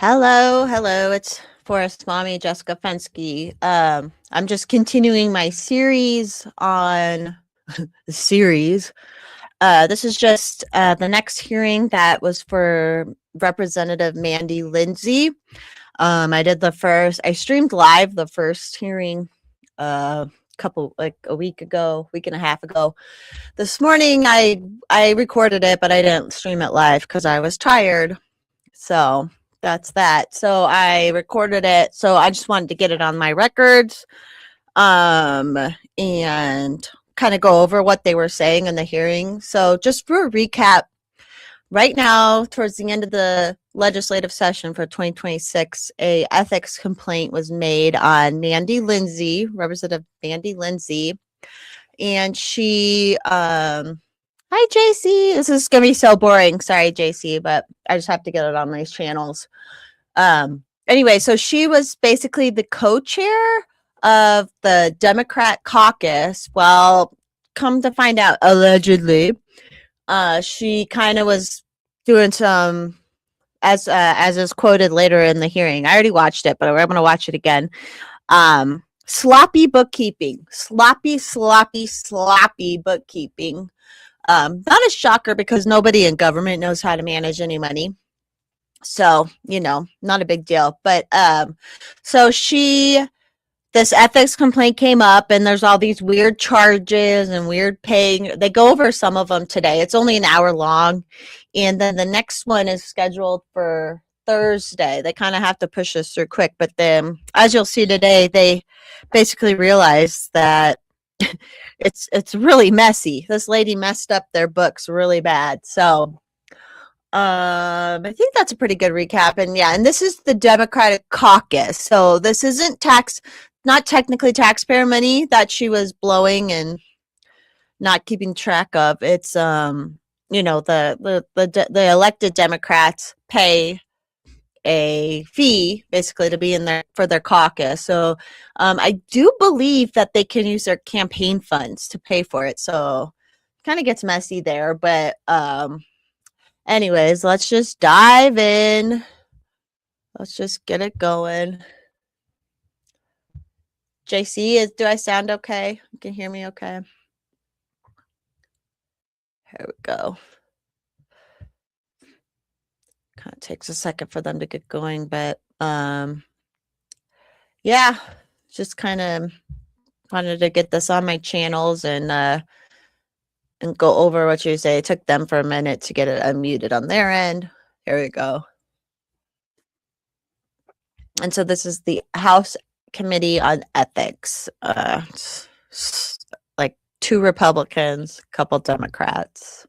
Hello, hello. It's Forest Mommy Jessica Fensky. I'm just continuing my series on the series. This is just the next hearing that was for Representative Mandy Lindsay. I streamed live the first hearing like a week ago, week and a half ago. This morning I recorded it, but I didn't stream it live because I was tired. So that's that. So I recorded it. So I just wanted to get it on my records and kind of go over what they were saying in the hearing. So just for a recap, right now, towards the end of the legislative session for 2026, a ethics complaint was made on Mandy Lindsay, Representative Mandy Lindsay, and she hi JC. This is gonna be so boring. Sorry, JC, but I just have to get it on my channels. Anyway, so she was basically the co-chair of the Democrat caucus. Well, come to find out, allegedly, she kind of was doing some, as is quoted later in the hearing. I already watched it, but I'm gonna watch it again. Sloppy bookkeeping, sloppy bookkeeping. Not a shocker because nobody in government knows how to manage any money. So, not a big deal. But so this ethics complaint came up, and there's all these weird charges and weird paying. They go over some of them today. It's only an hour long. And then the next one is scheduled for Thursday. They kind of have to push this through quick. But then, as you'll see today, they basically realized that it's really messy. This lady messed up their books really bad. So I think that's a pretty good recap. And yeah, and this is the Democratic caucus. So this isn't not technically taxpayer money that she was blowing and not keeping track of. It's the elected Democrats pay a fee basically to be in there for their caucus. So I do believe that they can use their campaign funds to pay for it. So kind of gets messy there, but anyways, let's just dive in. Let's just get it going. JC, do I sound okay? You can hear me okay? Here we go. Kind of takes a second for them to get going, but yeah, just kind of wanted to get this on my channels and go over what you say. It took them for a minute to get it unmuted on their end. Here we go. And so this is the House Committee on Ethics. Like 2 Republicans, a couple Democrats.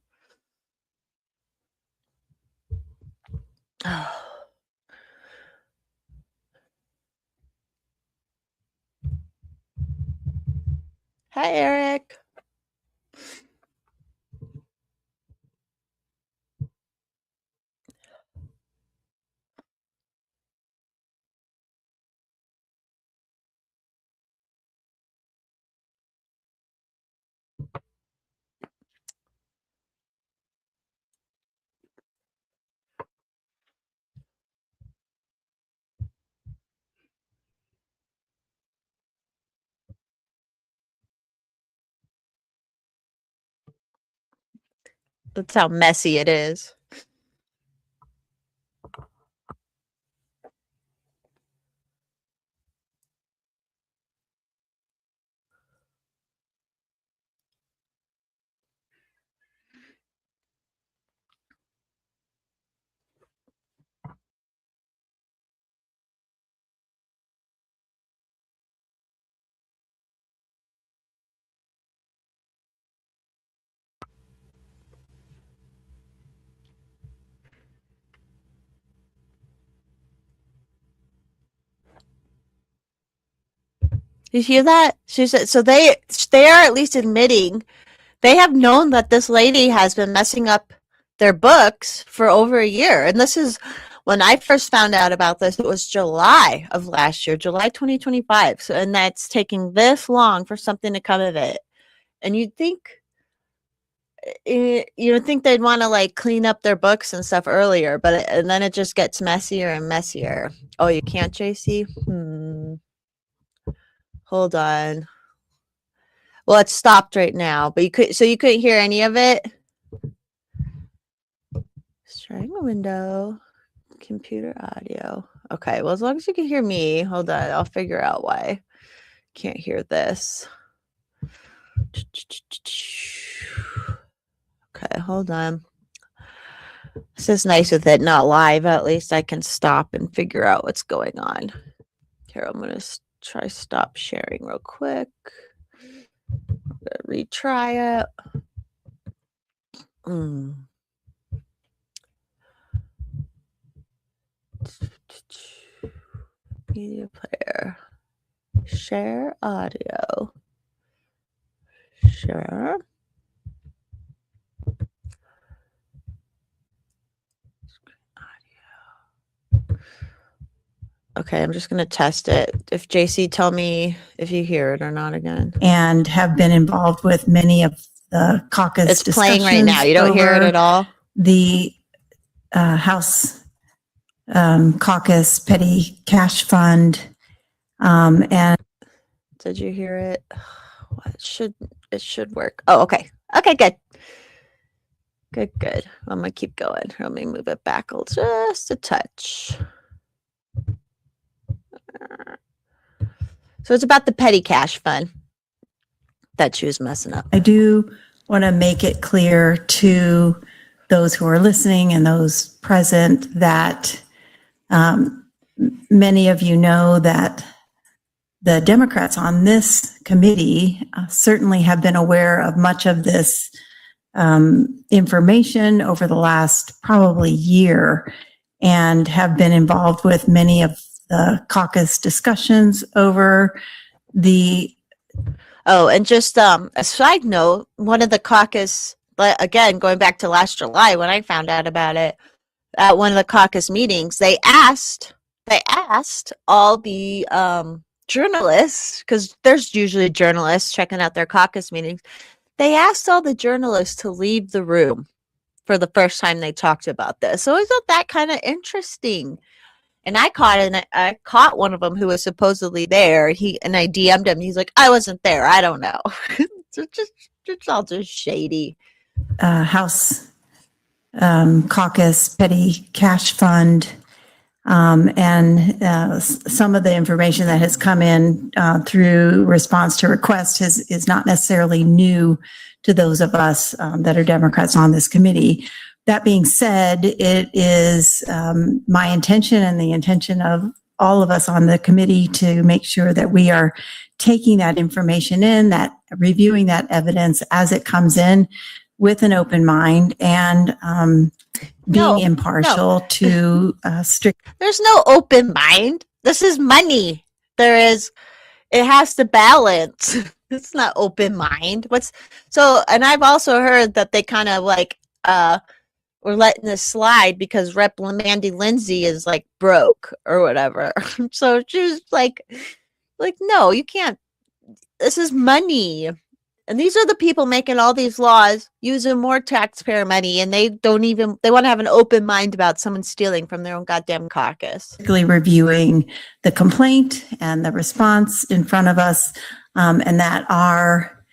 Hi, Eric. That's how messy it is. You hear that? She said, so they are at least admitting they have known that this lady has been messing up their books for over a year. And this is when I first found out about this, it was July of last year, July 2025. So, and that's taking this long for something to come of it. And you'd think you would think they'd want to like clean up their books and stuff earlier, but and then it just gets messier and messier. Oh, you can't, JC? Hold on. Well, it's stopped right now, but you couldn't hear any of it. Starting a window, computer audio. Okay, well, as long as you can hear me, hold on, I'll figure out why can't hear this. Okay, hold on. This is nice with it not live. At least I can stop and figure out what's going on. Here, I'm gonna try stop sharing real quick. I'm gonna retry it. Media player. Share audio. Share. Okay, I'm just going to test it. If JC, tell me if you hear it or not again. And have been involved with many of the caucus It's playing right now. You don't hear it at all? The House Caucus Petty Cash Fund. And did you hear it? Well, it should work. Oh, okay. Okay, good. Good. I'm going to keep going. Let me move it back just a touch. So it's about the petty cash fund that she was messing up. I do want to make it clear to those who are listening and those present that many of you know that the Democrats on this committee certainly have been aware of much of this information over the last probably year and have been involved with many of the caucus discussions over the. Oh, and just a side note, one of the caucus, again, going back to last July when I found out about it, at one of the caucus meetings, they asked all the journalists, because there's usually journalists checking out their caucus meetings, they asked all the journalists to leave the room for the first time they talked about this. So I thought that kind of interesting. And I caught one of them who was supposedly there. And I DM'd him. He's like, I wasn't there. I don't know. So it's all just shady. House Caucus Petty Cash Fund. And some of the information that has come in through response to request is not necessarily new to those of us that are Democrats on this committee. That being said, it is my intention and the intention of all of us on the committee to make sure that we are taking that information in, that reviewing that evidence as it comes in with an open mind and being impartial to strict. There's no open mind. This is money. It has to balance. It's not open mind. And I've also heard that they kind of like, we're letting this slide because Rep. Mandy Lindsay is like broke or whatever. So she's like, no, you can't. This is money. And these are the people making all these laws using more taxpayer money. And they want to have an open mind about someone stealing from their own goddamn caucus. Reviewing the complaint and the response in front of us, and that our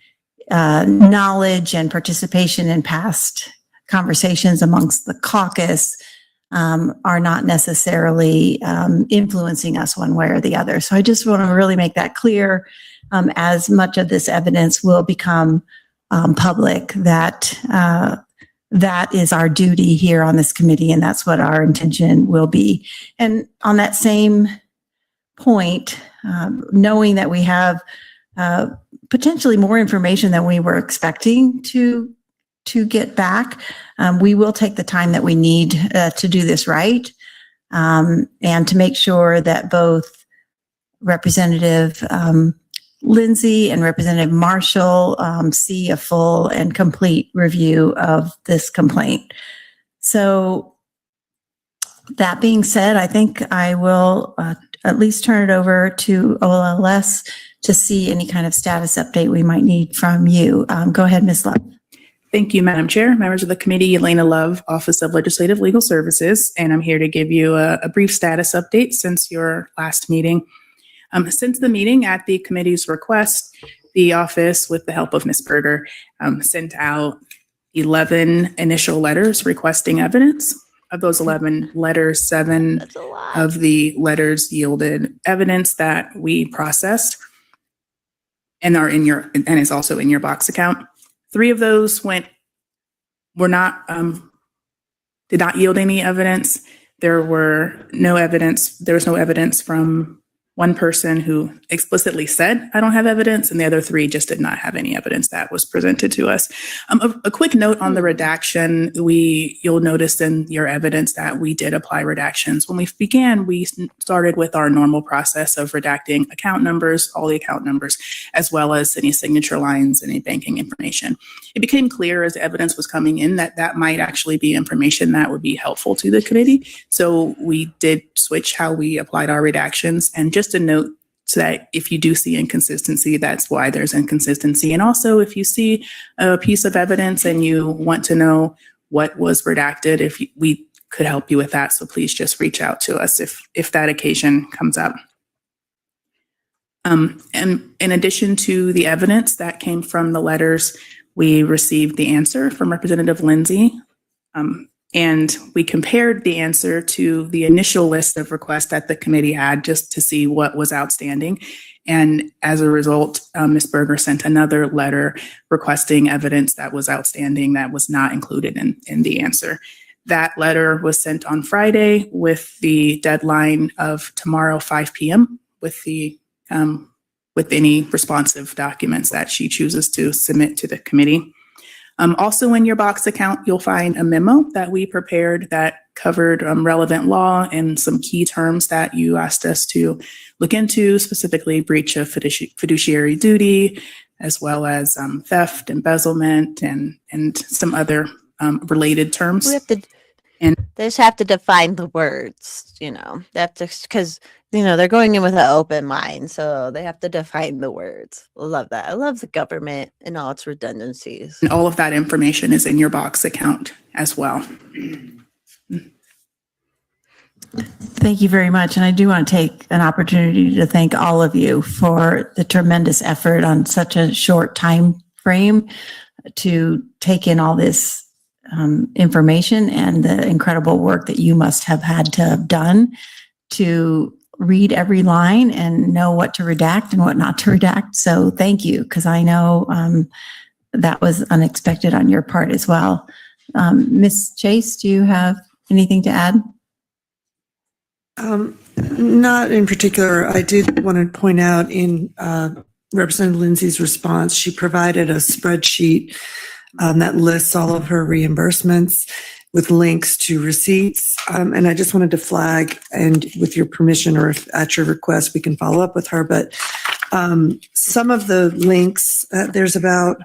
knowledge and participation in past conversations amongst the caucus are not necessarily influencing us one way or the other. So I just want to really make that clear as much of this evidence will become public, that is our duty here on this committee, and that's what our intention will be. And on that same point, knowing that we have potentially more information than we were expecting to get back, we will take the time that we need to do this right, and to make sure that both Representative Lindsay and Representative Marshall see a full and complete review of this complaint. So that being said, I think I will at least turn it over to OLS to see any kind of status update we might need from you. Go ahead, Ms. Love. Thank you, Madam Chair, members of the committee. Elena Love, Office of Legislative Legal Services, and I'm here to give you a brief status update since your last meeting. Since the meeting, at the committee's request, the office, with the help of Ms. Berger, sent out 11 initial letters requesting evidence. Of those 11 letters, 7 of the letters yielded evidence that we processed and is also in your box account. 3 of those did not yield any evidence. There was no evidence from one person who explicitly said, I don't have evidence, and the other 3 just did not have any evidence that was presented to us. A quick note on the redaction, you'll notice in your evidence that we did apply redactions. When we began, we started with our normal process of redacting account numbers, all the account numbers, as well as any signature lines, any banking information. It became clear as evidence was coming in that might actually be information that would be helpful to the committee. So we did switch how we applied our redactions. And just a note so that if you do see inconsistency, that's why there's inconsistency. And also if you see a piece of evidence and you want to know what was redacted, we could help you with that. So please just reach out to us if that occasion comes up. And in addition to the evidence that came from the letters, we received the answer from Representative Lindsay. And we compared the answer to the initial list of requests that the committee had just to see what was outstanding. And as a result, Ms. Berger sent another letter requesting evidence that was outstanding that was not included in the answer. That letter was sent on Friday with the deadline of tomorrow, 5 p.m. with any responsive documents that she chooses to submit to the committee. Also in your box account, you'll find a memo that we prepared that covered relevant law and some key terms that you asked us to look into, specifically breach of fiduciary duty, as well as theft, embezzlement, and some other related terms. They just have to define the words, because they're going in with an open mind, so they have to define the words. I love that. I love the government and all its redundancies. And all of that information is in your box account as well. Thank you very much. And I do want to take an opportunity to thank all of you for the tremendous effort on such a short time frame to take in all this information and the incredible work that you must have had to have done to read every line and know what to redact and what not to redact. So thank you, because I know that was unexpected on your part as well. Ms. Chase, do you have anything to add? Not in particular. I did want to point out in Representative Lindsay's response, she provided a spreadsheet that lists all of her reimbursements with links to receipts. And I just wanted to flag, and with your permission or if at your request, we can follow up with her. But some of the links, there's about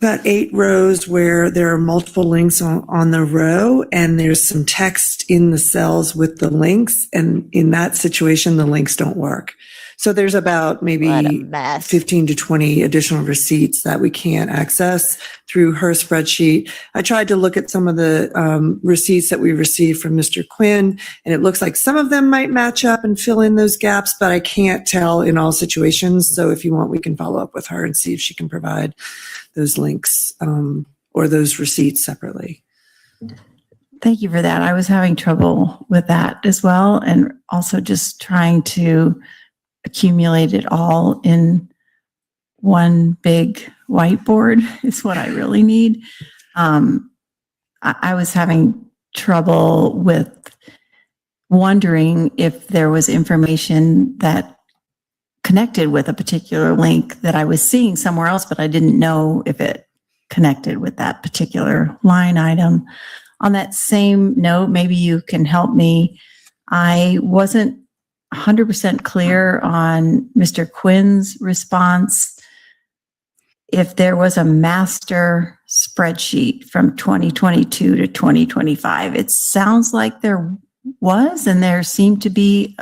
8 rows where there are multiple links on the row, and there's some text in the cells with the links. And in that situation, the links don't work. So there's about maybe 15 to 20 additional receipts that we can't access through her spreadsheet. I tried to look at some of the receipts that we received from Mr. Quinn, and it looks like some of them might match up and fill in those gaps, but I can't tell in all situations. So if you want, we can follow up with her and see if she can provide those links or those receipts separately. Thank you for that. I was having trouble with that as well, and also just trying to accumulate it all in one big whiteboard is what I really need. I was having trouble with wondering if there was information that connected with a particular link that I was seeing somewhere else, but I didn't know if it connected with that particular line item. On that same note, maybe you can help me. I wasn't 100% clear on Mr. Quinn's response. If there was a master spreadsheet from 2022 to 2025, it sounds like there was, and there seemed to be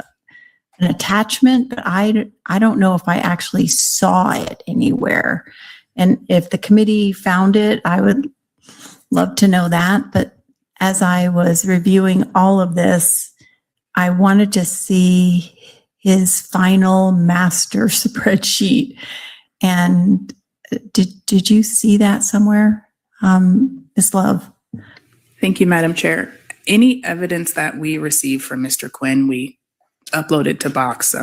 an attachment, but I don't know if I actually saw it anywhere. And if the committee found it, I would love to know that. But as I was reviewing all of this, I wanted to see his final master spreadsheet. And did you see that somewhere, Ms. Love? Thank you, Madam Chair. Any evidence that we received from Mr. Quinn, we uploaded to Box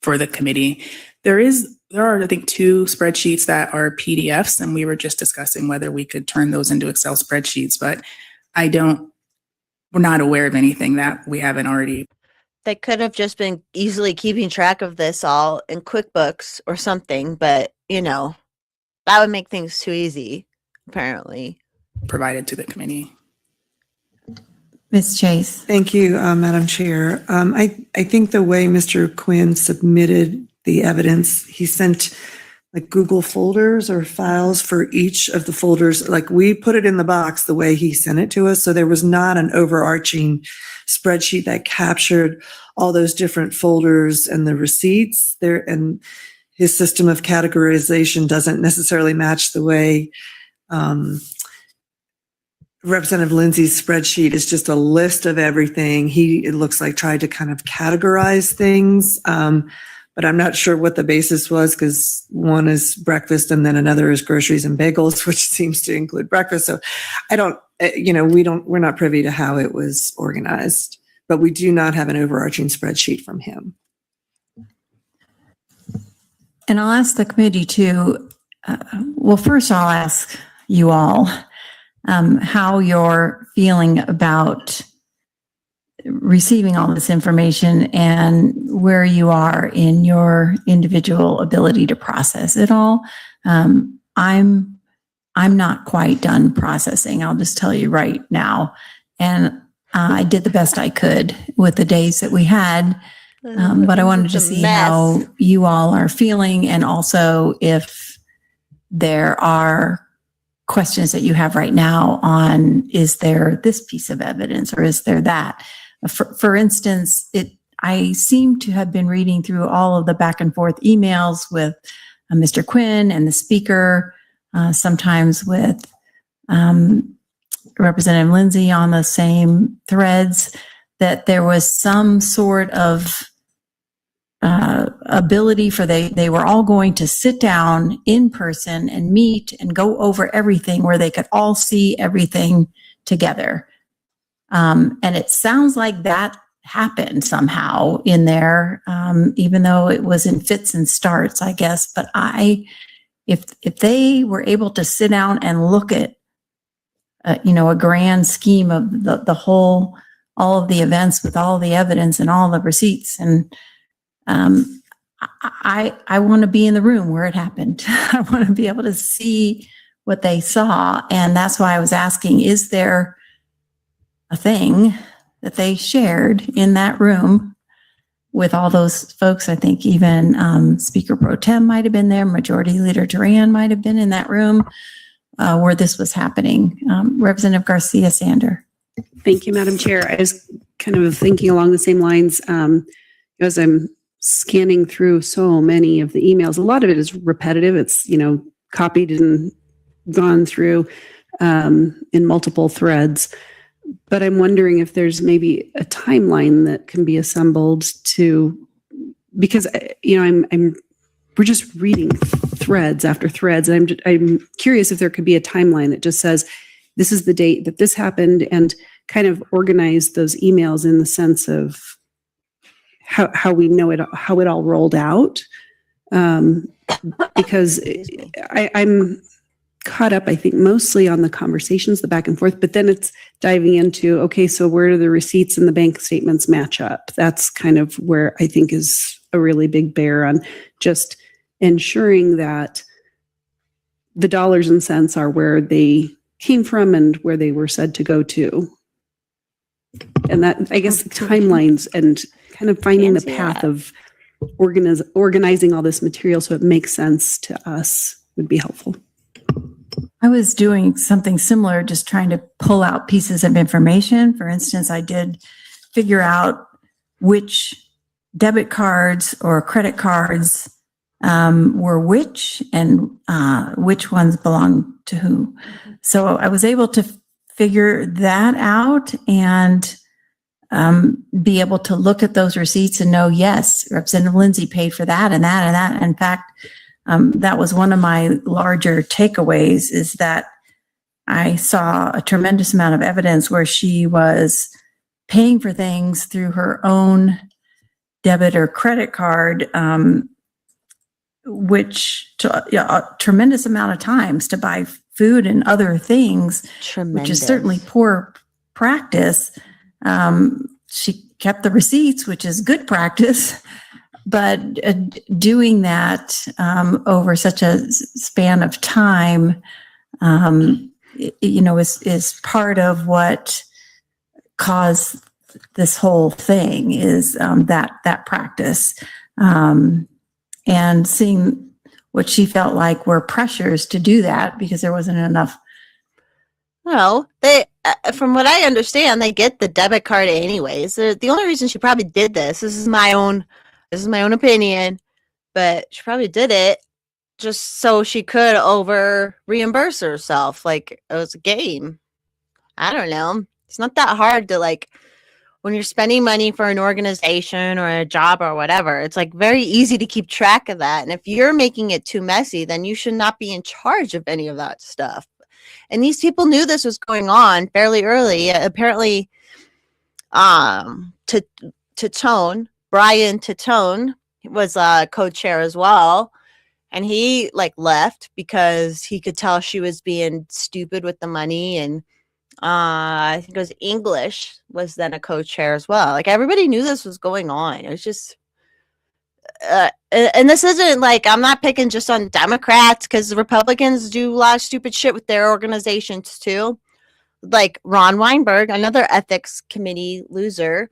for the committee. There are, I think, 2 spreadsheets that are PDFs, and we were just discussing whether we could turn those into Excel spreadsheets, but we're not aware of anything that we haven't already. They could have just been easily keeping track of this all in QuickBooks or something, but that would make things too easy, apparently. Provided to the committee. Ms. Chase. Thank you, Madam Chair. I think the way Mr. Quinn submitted the evidence, he sent like Google folders or files for each of the folders. Like we put it in the box the way he sent it to us. So there was not an overarching spreadsheet that captured all those different folders and the receipts there. And his system of categorization doesn't necessarily match the way Representative Lindsay's spreadsheet is just a list of everything. It looks like tried to kind of categorize things. But I'm not sure what the basis was because one is breakfast and then another is groceries and bagels, which seems to include breakfast. So we're not privy to how it was organized, but we do not have an overarching spreadsheet from him. And I'll ask the committee too. First I'll ask you all how you're feeling about receiving all this information and where you are in your individual ability to process it all. I'm not quite done processing. I'll just tell you right now. And I did the best I could with the days that we had. But I wanted to see how you all are feeling, and also if there are questions that you have right now on, is there this piece of evidence or is there that? For instance, I seem to have been reading through all of the back and forth emails with Mr. Quinn and the speaker, sometimes with Representative Lindsay on the same threads, that there was some sort of ability for they were all going to sit down in person and meet and go over everything where they could all see everything together. And it sounds like that happened somehow in there, even though it was in fits and starts, I guess. But if they were able to sit down and look at, a grand scheme of the whole, all of the events with all the evidence and all the receipts, and I want to be in the room where it happened. I want to be able to see what they saw. And that's why I was asking, is there a thing that they shared in that room with all those folks? I think even Speaker Pro Tem might have been there. Majority Leader Duran might have been in that room where this was happening. Representative Garcia Sander. Thank you, Madam Chair. I was kind of thinking along the same lines as I'm scanning through so many of the emails. A lot of it is repetitive. It's, copied and gone through in multiple threads. But I'm wondering if there's maybe a timeline that can be assembled because we're just reading threads after threads, and I'm curious if there could be a timeline that just says this is the date that this happened, and kind of organize those emails in the sense of how we know it, how it all rolled out, because I'm caught up, I think, mostly on the conversations, the back and forth, but then it's diving into, okay, so where do the receipts and the bank statements match up? That's kind of where I think is a really big bear on just ensuring that the dollars and cents are where they came from and where they were said to go to. And that, I guess, timelines and kind of finding the path of organizing all this material so it makes sense to us would be helpful. I was doing something similar, just trying to pull out pieces of information. For instance, I did figure out which debit cards or credit cards were which and which ones belonged to who. So I was able to figure that out and be able to look at those receipts and know, yes, Representative Lindsay paid for that and that and that. In fact, that was one of my larger takeaways, is that I saw a tremendous amount of evidence where she was paying for things through her own debit or credit card, which a tremendous amount of times to buy food and other things, which is certainly poor practice. She kept the receipts, which is good practice, but doing that over such a span of time, is part of what caused this whole thing, is that practice. And seeing what she felt like were pressures to do that because there wasn't enough. Well, they, from what I understand, they get the debit card anyways. The only reason she probably did this is my own opinion, but she probably did it just so she could over reimburse herself. Like, it was a game. I don't know. It's not that hard to, like, when you're spending money for an organization or a job or whatever, it's like very easy to keep track of that. And if you're making it too messy, then you should not be in charge of any of that stuff. And these people knew this was going on fairly early. Apparently, Brian Tatone was a co-chair as well. And he left because he could tell she was being stupid with the money. And I think it was English was then a co-chair as well. Like, everybody knew this was going on. It was just, and this isn't like, I'm not picking just on Democrats, because Republicans do a lot of stupid shit with their organizations too. Like Ron Weinberg, another ethics committee loser.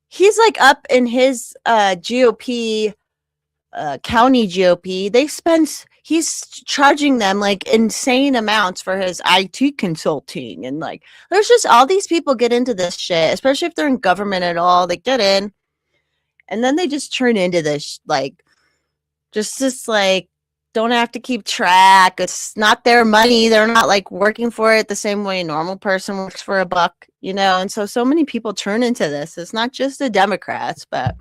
He's up in his GOP, county GOP. He's charging them insane amounts for his IT consulting. And there's just all these people get into this shit, especially if they're in government at all. They get in and then they just turn into this, don't have to keep track. It's not their money. They're not working for it the same way a normal person works for a buck, And so many people turn into this. It's not just the Democrats, but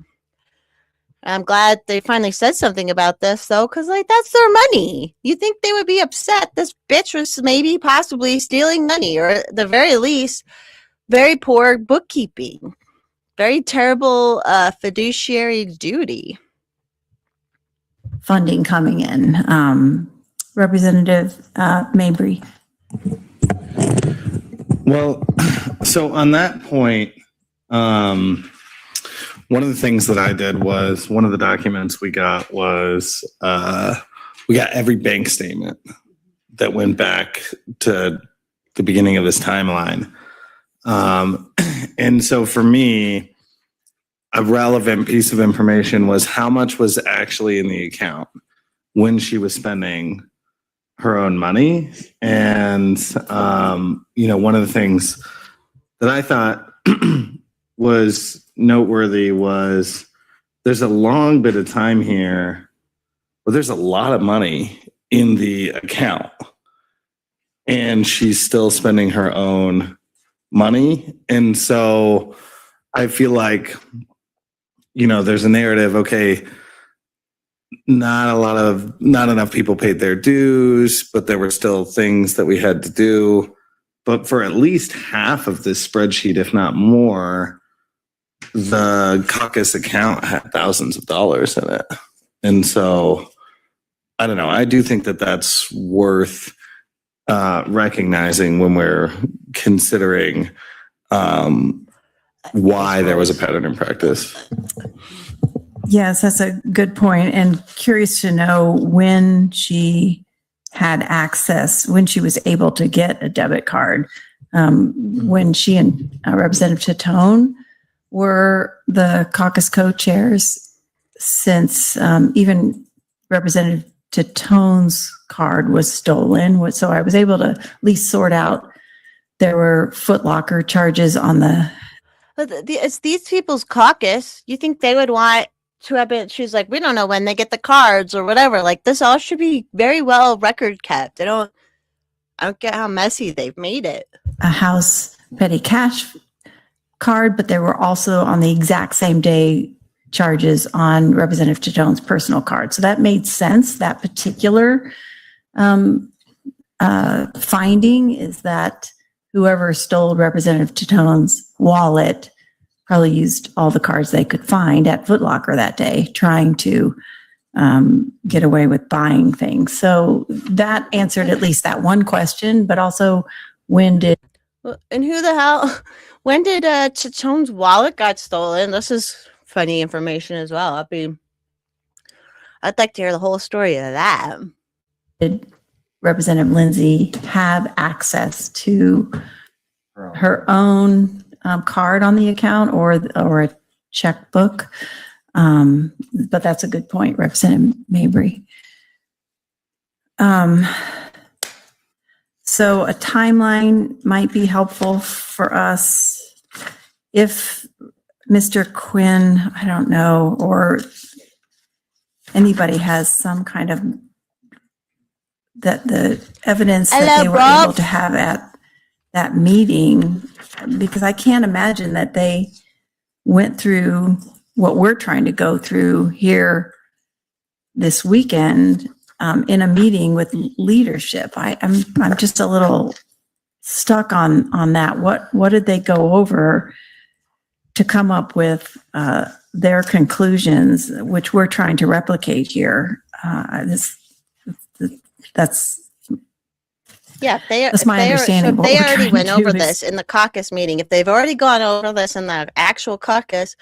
I'm glad they finally said something about this, though, because that's their money. You think they would be upset? This bitch was maybe possibly stealing money, or at the very least, very poor bookkeeping, very terrible fiduciary duty. Funding coming in. Representative Mabry. Well, so on that point, one of the things that I did was, one of the documents we got was, we got every bank statement that went back to the beginning of this timeline. And so for me, a relevant piece of information was how much was actually in the account when she was spending her own money. And, one of the things that I thought was noteworthy was there's a long bit of time here, but there's a lot of money in the account and she's still spending her own money. And so I feel like, there's a narrative, okay, not enough people paid their dues, but there were still things that we had to do. But for at least half of this spreadsheet, if not more, the caucus account had thousands of dollars in it. And so, I don't know, I do think that that's worth recognizing when we're considering why there was a pattern in practice. Yes, that's a good point. And curious to know when she had access, when she was able to get a debit card, when she and Representative Tatone were the caucus co-chairs, since even Representative Tatone's card was stolen. So I was able to at least sort out there were Foot Locker charges on the. But it's these people's caucus. You think they would want she's like, we don't know when they get the cards or whatever. Like, this all should be very well record kept. I don't get how messy they've made it. A house petty cash card, but there were also on the exact same day charges on Representative Titone's personal card. So that made sense. That particular finding is that whoever stole Representative Titone's wallet probably used all the cards they could find at Foot Locker that day, trying to get away with buying things. So that answered at least that one question, but also when did... And who the hell, when did Titone's wallet got stolen? This is funny information as well. I'd like to hear the whole story of that. Did Representative Lindsay have access to her own card on the account or a checkbook? But that's a good point, Representative Mabry. So a timeline might be helpful for us if Mr. Quinn, I don't know, or anybody has some kind of the evidence that they were able to have at that meeting, because I can't imagine that they went through what we're trying to go through here this weekend in a meeting with leadership. I'm just a little stuck on that. What did they go over to come up with their conclusions, which we're trying to replicate here? That's my understanding. So if they already went over this in the caucus meeting, if they've already gone over this in the actual caucus,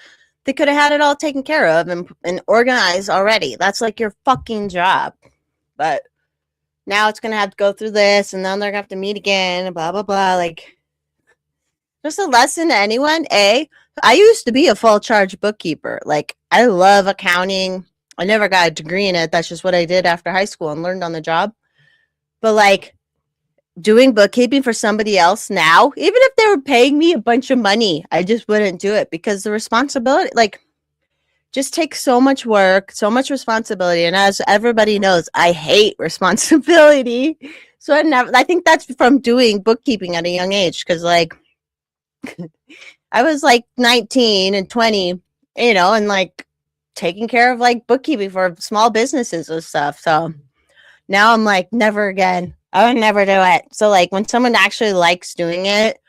they could have had it all taken care of and organized already. That's like your fucking job. But now it's going to have to go through this, and then they're going to have to meet again, and blah, blah, blah. Like, just a lesson to anyone. I used to be a full charge bookkeeper. Like, I love accounting. I never got a degree in it. That's just what I did after high school and learned on the job. But, like, doing bookkeeping for somebody else now, even if they were paying me a bunch of money, I just wouldn't do it because the responsibility, like, just takes so much work, so much responsibility. And as everybody knows, I hate responsibility. So I think that's from doing bookkeeping at a young age. Cause like, I was like 19 and 20, and like taking care of like bookkeeping for small businesses and stuff. So now I'm like, never again. I would never do it. So like when someone actually likes doing it,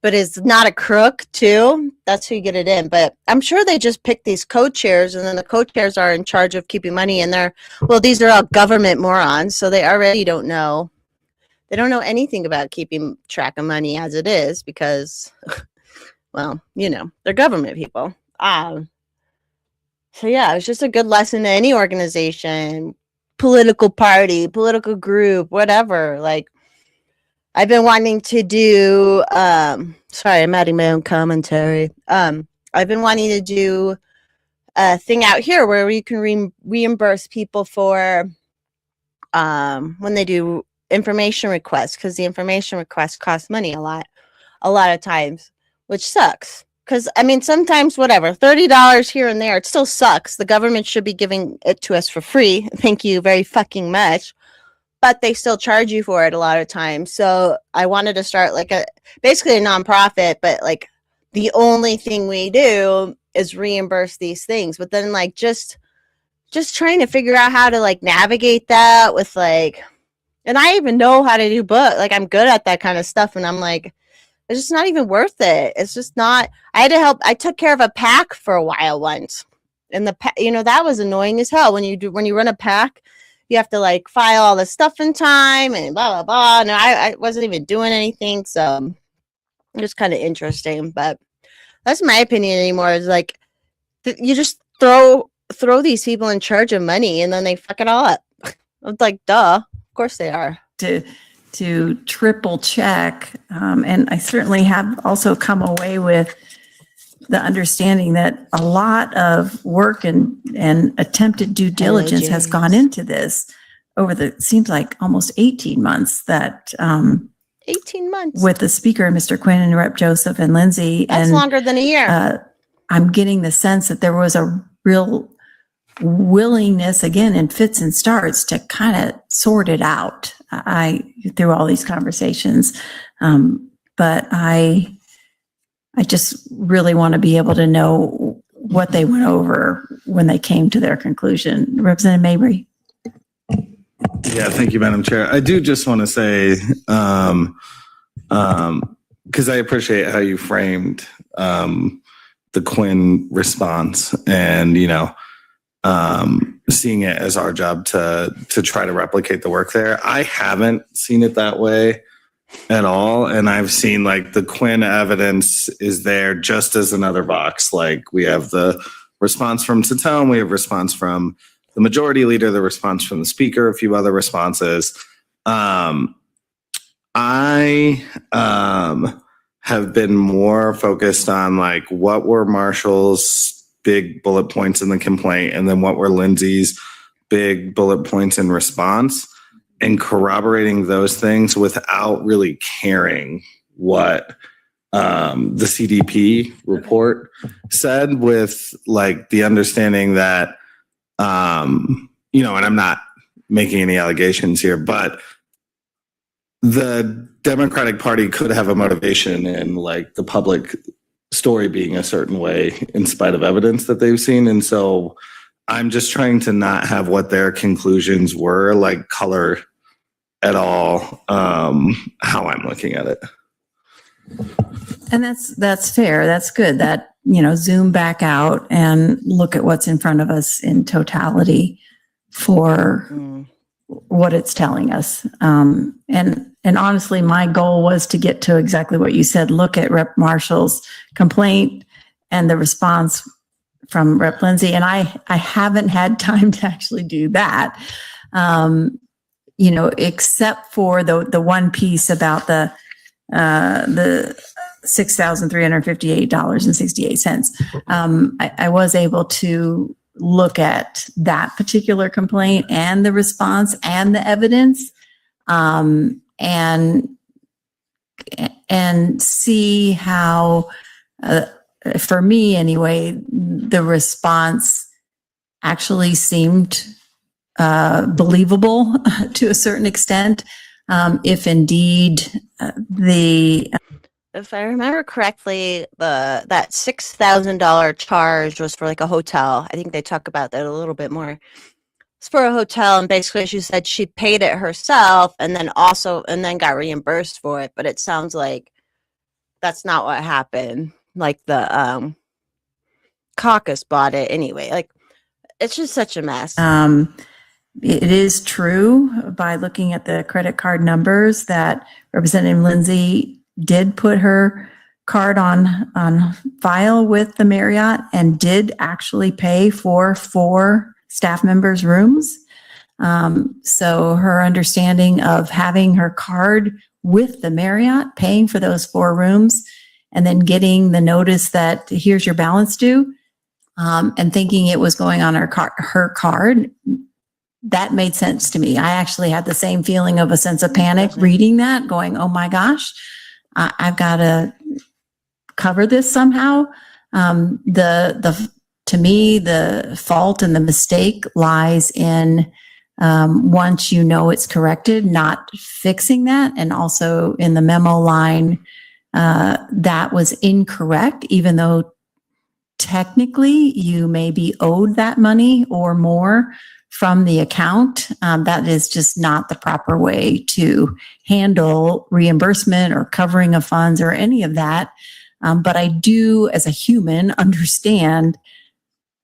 but is not a crook too, that's who you get it in. But I'm sure they just pick these co-chairs, and then the co-chairs are in charge of keeping money, and these are all government morons, so they already don't know. They don't know anything about keeping track of money as it is because, well, they're government people. So yeah, it was just a good lesson to any organization, political party, political group, whatever. Like, I've been wanting to do, sorry, I'm adding my own commentary. I've been wanting to do a thing out here where you can reimburse people for when they do information requests, because the information requests cost money a lot of times, which sucks. Because, I mean, sometimes, whatever, $30 here and there, it still sucks. The government should be giving it to us for free. Thank you very fucking much. But they still charge you for it a lot of times. So I wanted to start like basically a nonprofit, but like the only thing we do is reimburse these things. But then like just trying to figure out how to like navigate that with like, and I even know how to do book. Like I'm good at that kind of stuff. And I'm like, it's just not even worth it. It's just not, I had to help. I took care of a PAC for a while once. And that was annoying as hell. When you run a PAC, you have to like file all the stuff in time and blah, blah, blah. And I wasn't even doing anything. So it was kind of interesting, but that's my opinion anymore. Is like, you just throw these people in charge of money and then they fuck it all up. It's like, duh, of course they are. To triple check. And I certainly have also come away with the understanding that a lot of work and attempted due diligence has gone into this over seems like almost 18 months that 18 months with the speaker, Mr. Quinn and Rep. Joseph and Lindsay. That's longer than a year. I'm getting the sense that there was a real willingness, again, in fits and starts, to kind of sort it out. Through all these conversations. But I just really want to be able to know what they went over when they came to their conclusion. Representative Mabry. Yeah, thank you, Madam Chair. I do just want to say, because I appreciate how you framed the Quinn response, and seeing it as our job to try to replicate the work there. I haven't seen it that way at all, and I've seen like the Quinn evidence is there just as another box. Like we have the response from Tatone, we have response from the majority leader, the response from the speaker, a few other responses. I have been more focused on like what were Marshall's big bullet points in the complaint, and then what were Lindsay's big bullet points in response, and corroborating those things without really caring what the CDP report said, with like the understanding that, and I'm not making any allegations here, but the Democratic Party could have a motivation in like the public story being a certain way in spite of evidence that they've seen. And so I'm just trying to not have what their conclusions were like color at all how I'm looking at it. And that's fair. That's good. That, zoom back out and look at what's in front of us in totality for what it's telling us. And honestly, my goal was to get to exactly what you said. Look at Rep. Marshall's complaint and the response from Rep. Lindsay. And I haven't had time to actually do that. Except for the one piece about the $6,358.68. I was able to look at that particular complaint and the response and the evidence, and see how, for me anyway, the response actually seemed believable to a certain extent. If indeed if I remember correctly, that $6,000 charge was for like a hotel. I think they talk about that a little bit more. It's for a hotel, and basically she said she paid it herself and then got reimbursed for it. But it sounds like that's not what happened. Like the caucus bought it anyway. Like it's just such a mess. It is true, by looking at the credit card numbers, that Representative Lindsay did put her card on file with the Marriott and did actually pay for 4 staff members' rooms. So her understanding of having her card with the Marriott, paying for those 4 rooms, and then getting the notice that here's your balance due, and thinking it was going on her card, that made sense to me. I actually had the same feeling of a sense of panic reading that, going, oh my gosh, I've got to cover this somehow. To me, the fault and the mistake lies in, once you know it's corrected, not fixing that. And also in the memo line, that was incorrect, even though technically you may be owed that money or more from the account. That is just not the proper way to handle reimbursement or covering of funds or any of that. But I do, as a human, understand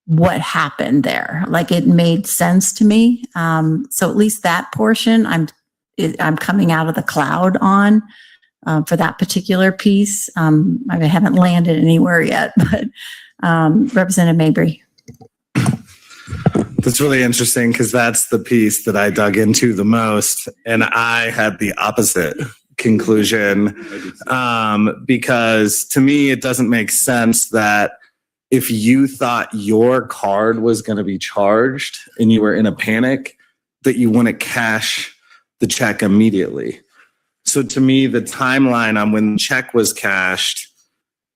what happened there. Like, it made sense to me. So at least that portion, I'm coming out of the cloud on, for that particular piece. I haven't landed anywhere yet, but Representative Mabry. That's really interesting, because that's the piece that I dug into the most, and I had the opposite conclusion, because to me it doesn't make sense that if you thought your card was going to be charged and you were in a panic, that you want to cash the check immediately. So to me, the timeline on when the check was cashed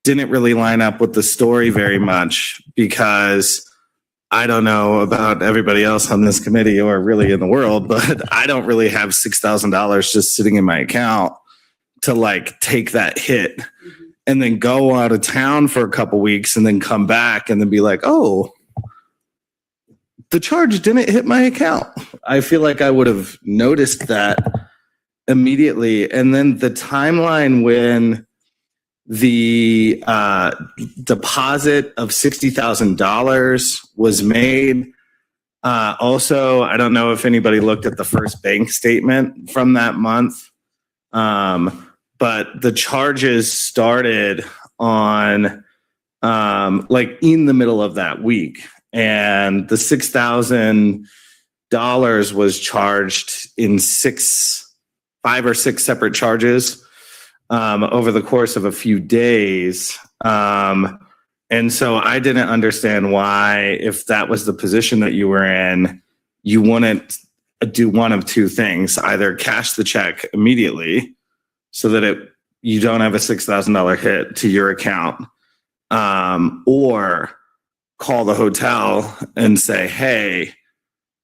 didn't really line up with the story very much, because I don't know about everybody else on this committee or really in the world, but I don't really have $6,000 just sitting in my account to like take that hit and then go out of town for a couple weeks and then come back and then be like, oh, the charge didn't hit my account. I feel like I would have noticed that immediately. And then the timeline when the deposit of $60,000 was made. Also, I don't know if anybody looked at the first bank statement from that month, but the charges started on like in the middle of that week. And the $6,000 was charged in 5 or 6 separate charges over the course of a few days. And so I didn't understand why, if that was the position that you were in, you wouldn't do one of two things: either cash the check immediately so that you don't have a $6,000 hit to your account, or call the hotel and say, hey,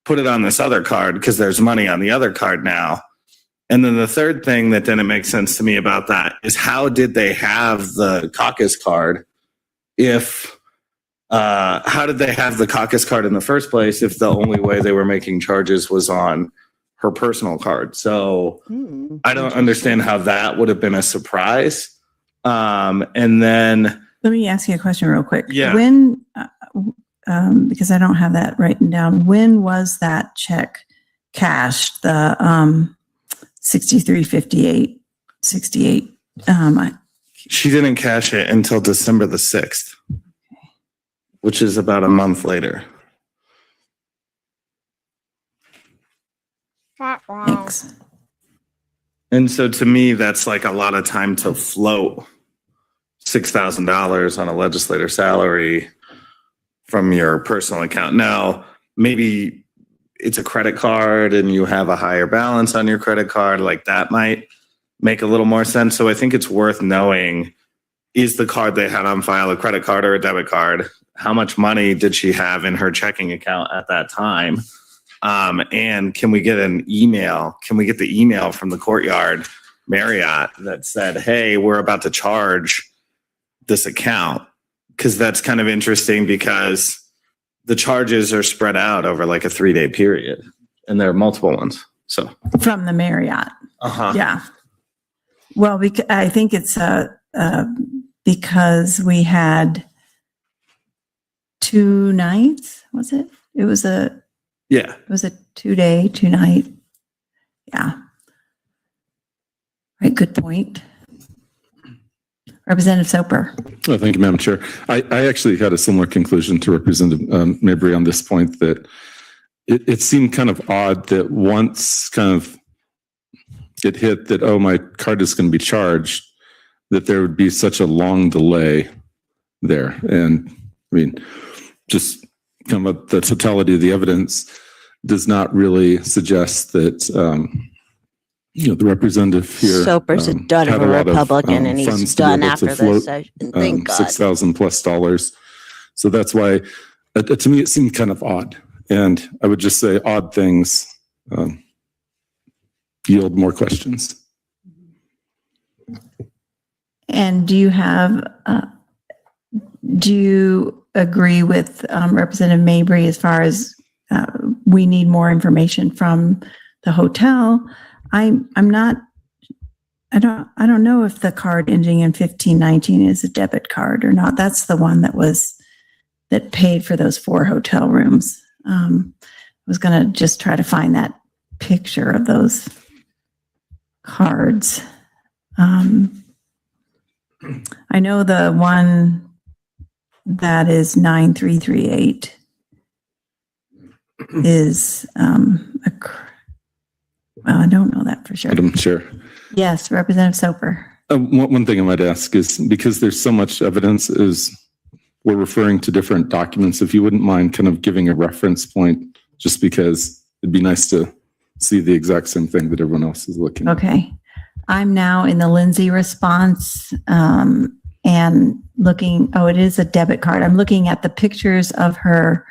put it on this other card because there's money on the other card now. And then the third thing that didn't make sense to me about that is, how did they have the caucus card how did they have the caucus card in the first place if the only way they were making charges was on her personal card? So I don't understand how that would have been a surprise. And then Let me ask you a question real quick. Yeah. When, because I don't have that written down, when was that check cashed? The 635868. she didn't cash it until December the 6th, which is about a month later. Thanks. And so to me, that's like a lot of time to float $6,000 on a legislator salary from your personal account. Now, maybe it's a credit card and you have a higher balance on your credit card, like that might make a little more sense. So I think it's worth knowing, is the card they had on file a credit card or a debit card? How much money did she have in her checking account at that time? And can we get an email? Can we get the email from the Courtyard Marriott that said, hey, we're about to charge this account? Because that's kind of interesting, because the charges are spread out over like a 3-day period and there are multiple ones. So From the Marriott. uh-huh. Yeah. Well, I think it's because we had 2 nights, was it? It was a Yeah. 2-day, 2-night. Yeah. Right. Good point. Representative Soper. Oh, thank you, Madam Chair. I actually had a similar conclusion to Representative Mabry on this point, that it seemed kind of odd that once kind of it hit that, oh, my card is going to be charged, that there would be such a long delay there. And I mean, just kind of the totality of the evidence does not really suggest that, the representative here. Soper's a dud of had a lot Republican, and he's funds to be done able after to this float, session. Thank God. $6,000+. So that's why, to me, it seemed kind of odd. And I would just say odd things yield more questions. And do you agree with Representative Mabry as far as we need more information from the hotel? I don't know if the card ending in 1519 is a debit card or not. That's the one that paid for those 4 hotel rooms. I was going to just try to find that picture of those cards. I know the one that is 9338 is well, I don't know that for sure. Madam Chair. Yes, Representative Soper. One thing I might ask is, because there's so much evidence, is we're referring to different documents. If you wouldn't mind kind of giving a reference point, just because it'd be nice to see the exact same thing that everyone else is looking at. Okay. I'm now in the Lindsay response and looking, it is a debit card. I'm looking at the pictures of her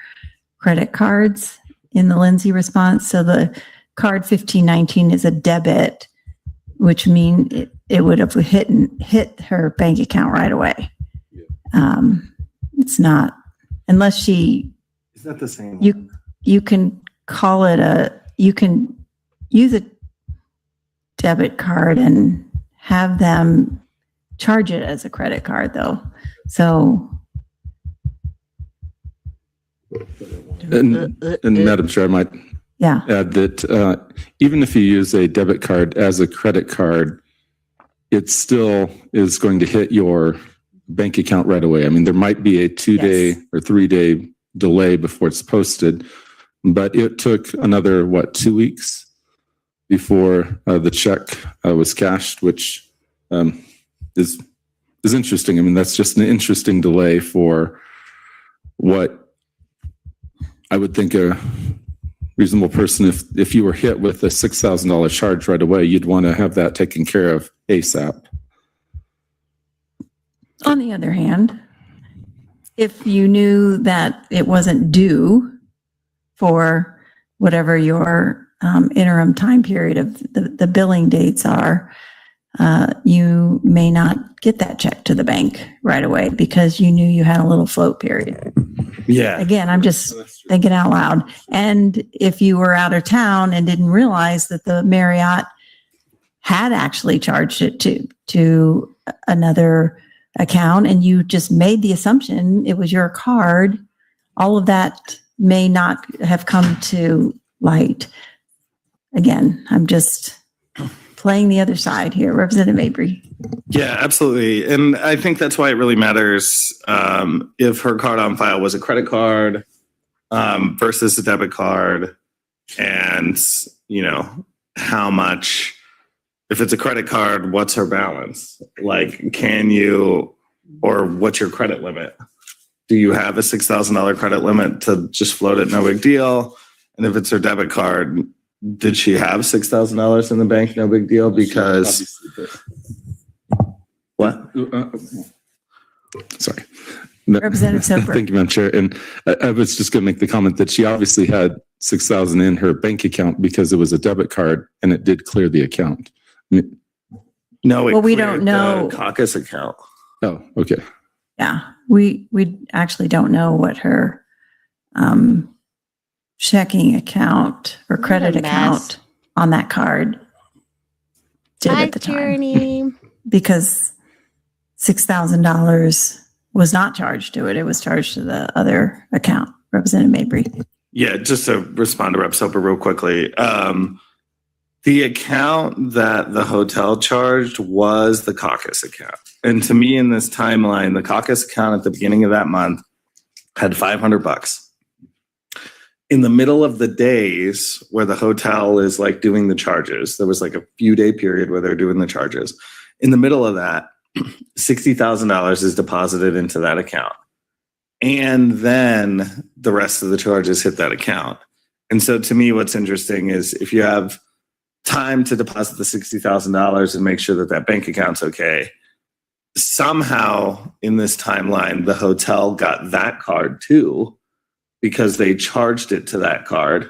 credit cards in the Lindsay response. So the card 1519 is a debit, which means it would have hit her bank account right away. It's not, unless she, Is that the same? you can call it you can use a debit card and have them charge it as a credit card though. So. And Madam Chair, I might Yeah. add that even if you use a debit card as a credit card, it still is going to hit your bank account right away. I mean, there might be a 2-day or 3-day delay before it's posted, but it took another, 2 weeks before the check was cashed, which is interesting. I mean, that's just an interesting delay for what I would think a reasonable person, if you were hit with a $6,000 charge right away, you'd want to have that taken care of ASAP. On the other hand, if you knew that it wasn't due for whatever your interim time period of the billing dates are, you may not get that check to the bank right away because you knew you had a little float period. Yeah. Again, I'm just thinking out loud. And if you were out of town and didn't realize that the Marriott had actually charged it to another account and you just made the assumption it was your card, all of that may not have come to light. Again, I'm just playing the other side here. Representative Mabry. Yeah, absolutely. And I think that's why it really matters if her card on file was a credit card versus a debit card, and, how much, if it's a credit card, what's her balance? Like, or what's your credit limit? Do you have a $6,000 credit limit to just float it? No big deal. And if it's her debit card, did she have $6,000 in the bank? No big deal, because what? Sorry. Representative Soper. Thank you, Madam Chair. And I was just going to make the comment that she obviously had $6,000 in her bank account because it was a debit card and it did clear the account. No, Well, we don't know. The caucus account. Oh, okay. Yeah, we actually don't know what her checking account or credit What a mess. account on that card did Hi, at the time, Tyranny. because $6,000 was not charged to it. It was charged to the other account. Representative Mabry. Yeah, just to respond to Rep. Soper real quickly. The account that the hotel charged was the caucus account. And to me, in this timeline, the caucus account at the beginning of that month had $500. In the middle of the days where the hotel is like doing the charges, there was like a few day period where they're doing the charges. In the middle of that, $60,000 is deposited into that account. And then the rest of the charges hit that account. And so to me, what's interesting is if you have time to deposit the $60,000 and make sure that that bank account's okay, somehow in this timeline, the hotel got that card too, because they charged it to that card.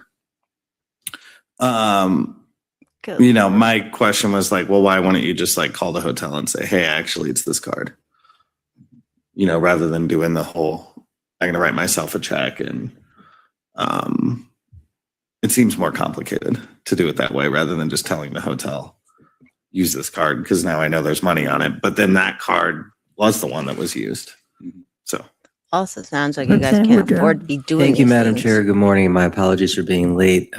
My question was like, well, why wouldn't you just like call the hotel and say, hey, actually it's this card, rather than doing the whole, I'm going to write myself a check. And it seems more complicated to do it that way rather than just telling the hotel, use this card because now I know there's money on it. But then that card was the one that was used. So Also sounds like you guys can't afford to be doing Thank you, these Madam things. Chair. Good morning. My apologies for being late.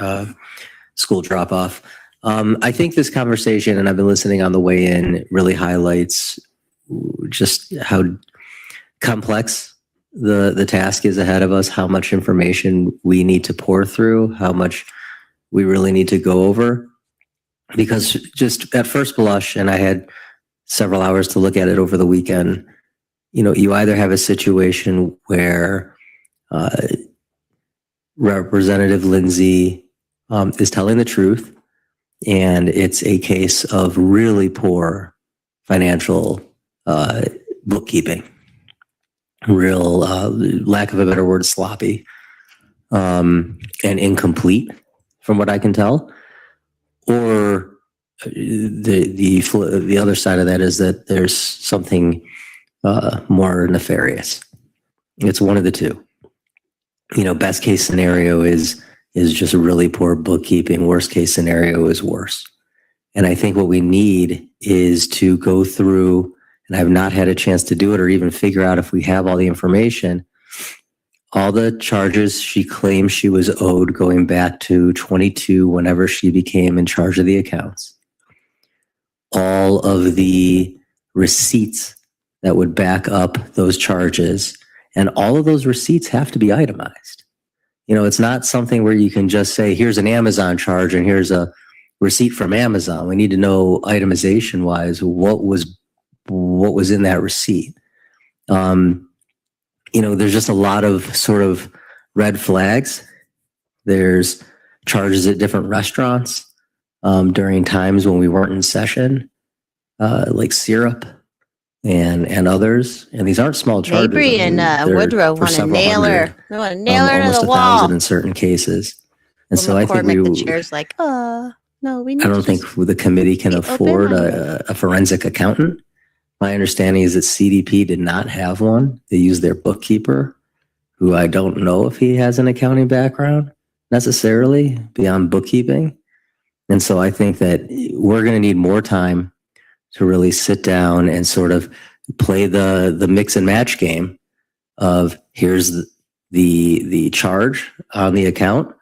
School drop off. I think this conversation, and I've been listening on the way in, really highlights just how complex the task is ahead of us, how much information we need to pour through, how much we really need to go over. Because just at first blush, and I had several hours to look at it over the weekend, you either have a situation where Representative Lindsay is telling the truth, and it's a case of really poor financial bookkeeping, real, lack of a better word, sloppy. and incomplete from what I can tell, or the other side of that is that there's something more nefarious. It's one of the two. Best case scenario is just really poor bookkeeping. Worst case scenario is worse. And I think what we need is to go through, and I've not had a chance to do it or even figure out if we have all the information, all the charges she claims she was owed going back to 22, whenever she became in charge of the accounts, all of the receipts that would back up those charges, and all of those receipts have to be itemized. It's not something where you can just say, here's an Amazon charge and here's a receipt from Amazon. We need to know itemization wise what was in that receipt. There's just a lot of sort of red flags. There's charges at different restaurants during times when we weren't in session, like syrup and others. And these aren't small charges. Mabry and Woodrow want to nail her. They want to nail her to almost the 1,000 wall. in certain cases. And Well, so I think the chair's like, no, we need I don't to think just the committee can be afford open-minded. a forensic accountant. My understanding is that CDP did not have one. They used their bookkeeper, who I don't know if he has an accounting background necessarily beyond bookkeeping. And so I think that we're going to need more time to really sit down and sort of play the mix and match game of here's the charge on the account,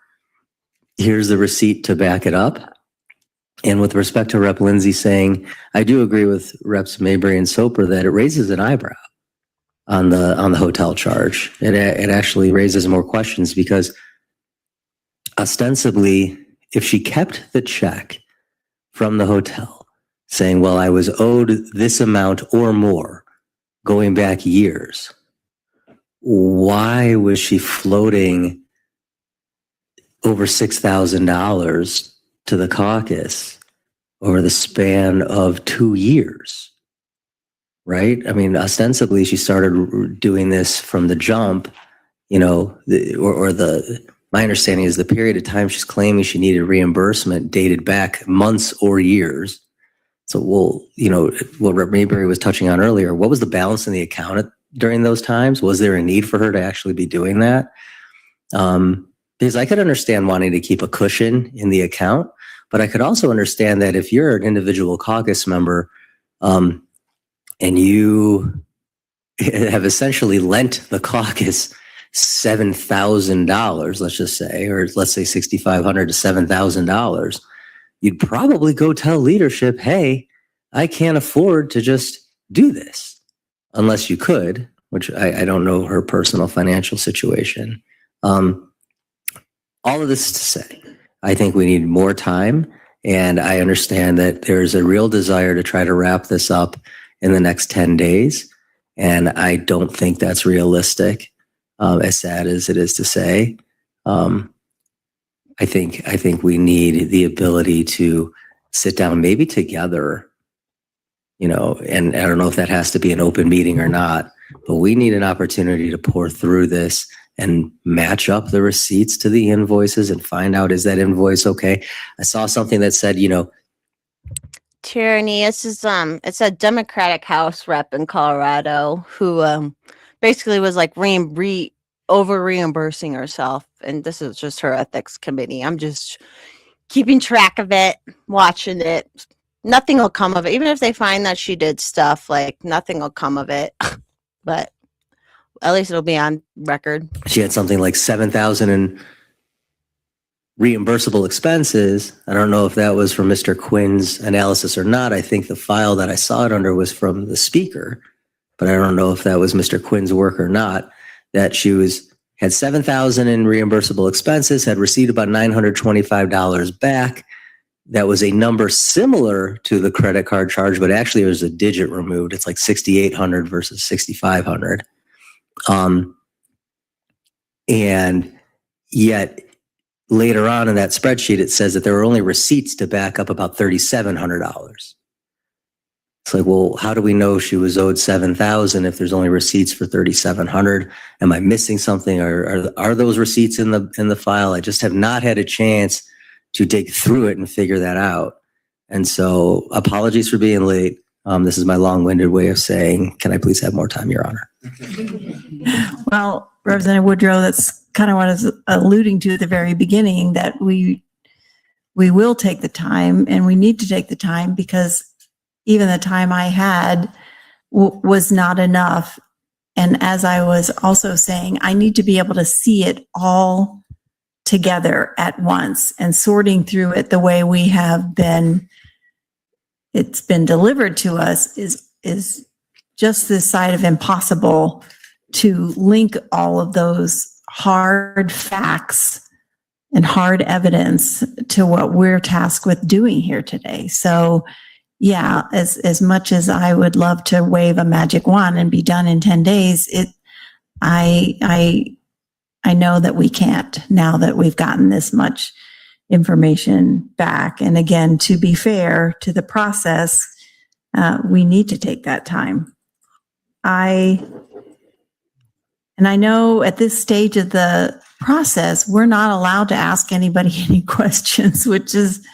here's the receipt to back it up. And with respect to Rep. Lindsay saying, I do agree with Reps. Mabry and Soper that it raises an eyebrow on the hotel charge. It actually raises more questions because ostensibly, if she kept the check from the hotel saying, well, I was owed this amount or more going back years, why was she floating over $6,000 to the caucus over the span of 2 years? Right? I mean, ostensibly, she started doing this from the jump, my understanding is the period of time she's claiming she needed reimbursement dated back months or years. So, what Rep. Mayberry was touching on earlier, what was the balance in the account during those times? Was there a need for her to actually be doing that? Because I could understand wanting to keep a cushion in the account, but I could also understand that if you're an individual caucus member, and you have essentially lent the caucus $7,000, let's just say, or let's say $6,500 to $7,000, you'd probably go tell leadership, hey, I can't afford to just do this, unless you could, which I don't know her personal financial situation. All of this to say, I think we need more time, and I understand that there's a real desire to try to wrap this up in the next 10 days, and I don't think that's realistic. As sad as it is to say, I think we need the ability to sit down, maybe together, and I don't know if that has to be an open meeting or not, but we need an opportunity to pour through this and match up the receipts to the invoices and find out, is that invoice okay? I saw something that said, Tyranny. This is it's a Democratic House rep in Colorado who basically was like over reimbursing herself, and this is just her ethics committee. I'm just keeping track of it, watching it. Nothing will come of it, even if they find that she did stuff. Like, nothing will come of it, but at least it'll be on record. She had something like 7,000 in reimbursable expenses. I don't know if that was from Mr. Quinn's analysis or not. I think the file that I saw it under was from the speaker, but I don't know if that was Mr. Quinn's work or not. That she had 7,000 in reimbursable expenses, had received about $925 back. That was a number similar to the credit card charge, but actually it was a digit removed. It's like 6,800 versus 6,500. And yet later on in that spreadsheet, it says that there were only receipts to back up about $3,700. It's like, well, how do we know she was owed 7,000 if there's only receipts for 3,700? Am I missing something? Are those receipts in the file? I just have not had a chance to dig through it and figure that out. And so apologies for being late. This is my long-winded way of saying, can I please have more time, Your Honor? Well, Representative Woodrow, that's kind of what I was alluding to at the very beginning, that we will take the time, and we need to take the time, because even the time I had was not enough. And as I was also saying, I need to be able to see it all together at once, and sorting through it the way we have been, it's been delivered to us is just this side of impossible to link all of those hard facts and hard evidence to what we're tasked with doing here today. So yeah, as much as I would love to wave a magic wand and be done in 10 days, I know that we can't, now that we've gotten this much information back. And again, to be fair to the process, we need to take that time. I know at this stage of the process, we're not allowed to ask anybody any questions, which is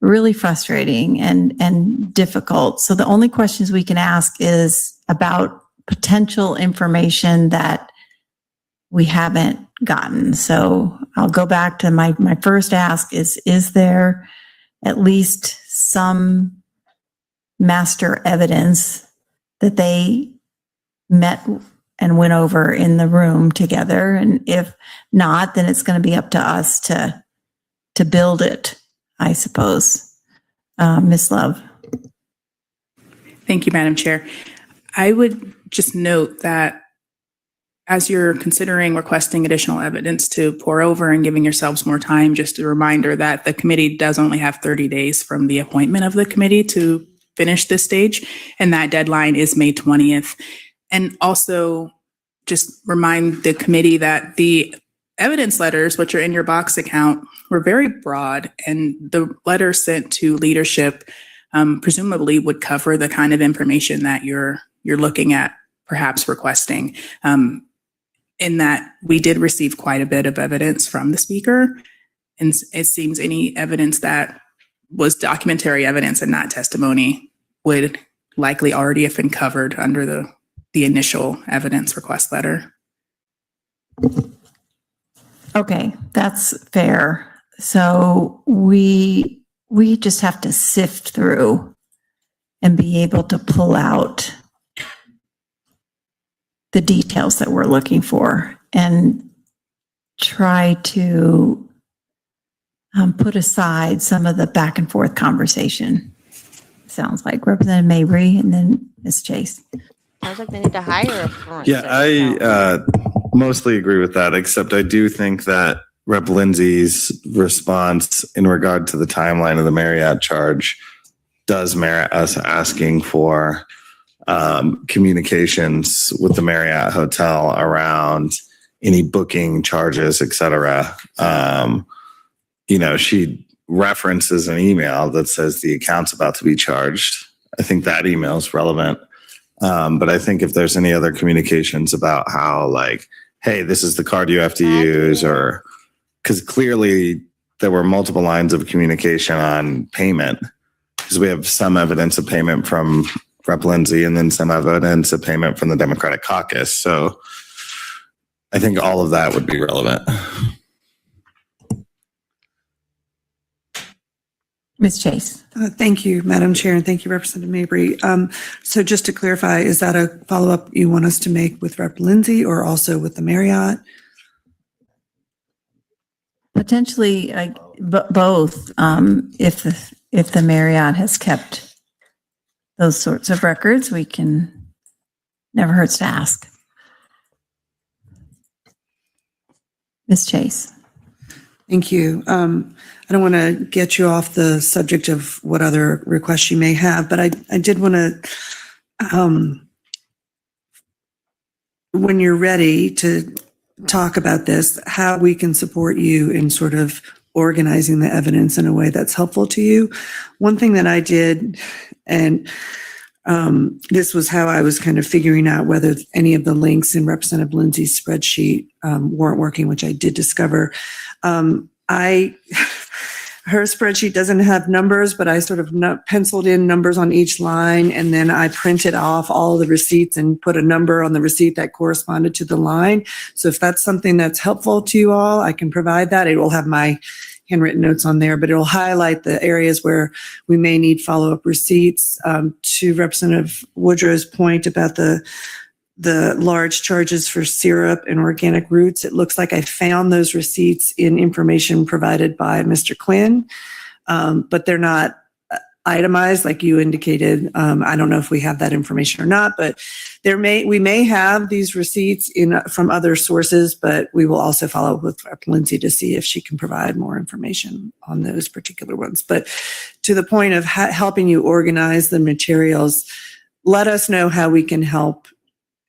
really frustrating and difficult. So the only questions we can ask is about potential information that we haven't gotten. So I'll go back to my first ask is there at least some master evidence that they met and went over in the room together? And if not, then it's going to be up to us to build it, I suppose. Ms. Love. Thank you, Madam Chair. I would just note that as you're considering requesting additional evidence to pour over and giving yourselves more time, just a reminder that the committee does only have 30 days from the appointment of the committee to finish this stage, and that deadline is May 20th. And also just remind the committee that the evidence letters, which are in your box account, were very broad, and the letter sent to leadership presumably would cover the kind of information that you're looking at perhaps requesting. In that we did receive quite a bit of evidence from the speaker, and it seems any evidence that was documentary evidence and not testimony would likely already have been covered under the initial evidence request letter. Okay, that's fair. So we just have to sift through and be able to pull out the details that we're looking for and try to put aside some of the back and forth conversation. Sounds like Representative Mabry and then Ms. Chase. Sounds like they need to hire a forensic Yeah, I mostly agree with that, except I do think that Rep. Lindsay's response in regard to the timeline of the Marriott charge does merit us asking for communications with the Marriott Hotel around any booking charges, et cetera. She references an email that says the account's about to be charged. I think that email is relevant. But I think if there's any other communications about how, like, hey, this is the card you have to use, or because clearly there were multiple lines of communication on payment, because we have some evidence of payment from Rep. Lindsay and then some evidence of payment from the Democratic caucus. So I think all of that would be relevant. Ms. Chase. Thank you, Madam Chair, and thank you, Representative Mabry. So just to clarify, is that a follow-up you want us to make with Rep. Lindsay or also with the Marriott? Potentially both, if the Marriott has kept those sorts of records, we can, never hurts to ask. Ms. Chase. Thank you. I don't want to get you off the subject of what other requests you may have, but I did want to, when you're ready to talk about this, how we can support you in sort of organizing the evidence in a way that's helpful to you. One thing that I did, and This was how I was kind of figuring out whether any of the links in Representative Lindsay's spreadsheet weren't working, which I did discover. Her spreadsheet doesn't have numbers, but I sort of penciled in numbers on each line, and then I printed off all the receipts and put a number on the receipt that corresponded to the line. So if that's something that's helpful to you all, I can provide that. It will have my handwritten notes on there, but it'll highlight the areas where we may need follow-up receipts. To Representative Woodrow's point about the large charges for syrup and organic roots, it looks like I found those receipts in information provided by Mr. Quinn, but they're not itemized like you indicated. I don't know if we have that information or not, but we may have these receipts from other sources, but we will also follow up with Lindsay to see if she can provide more information on those particular ones. But to the point of helping you organize the materials, let us know how we can help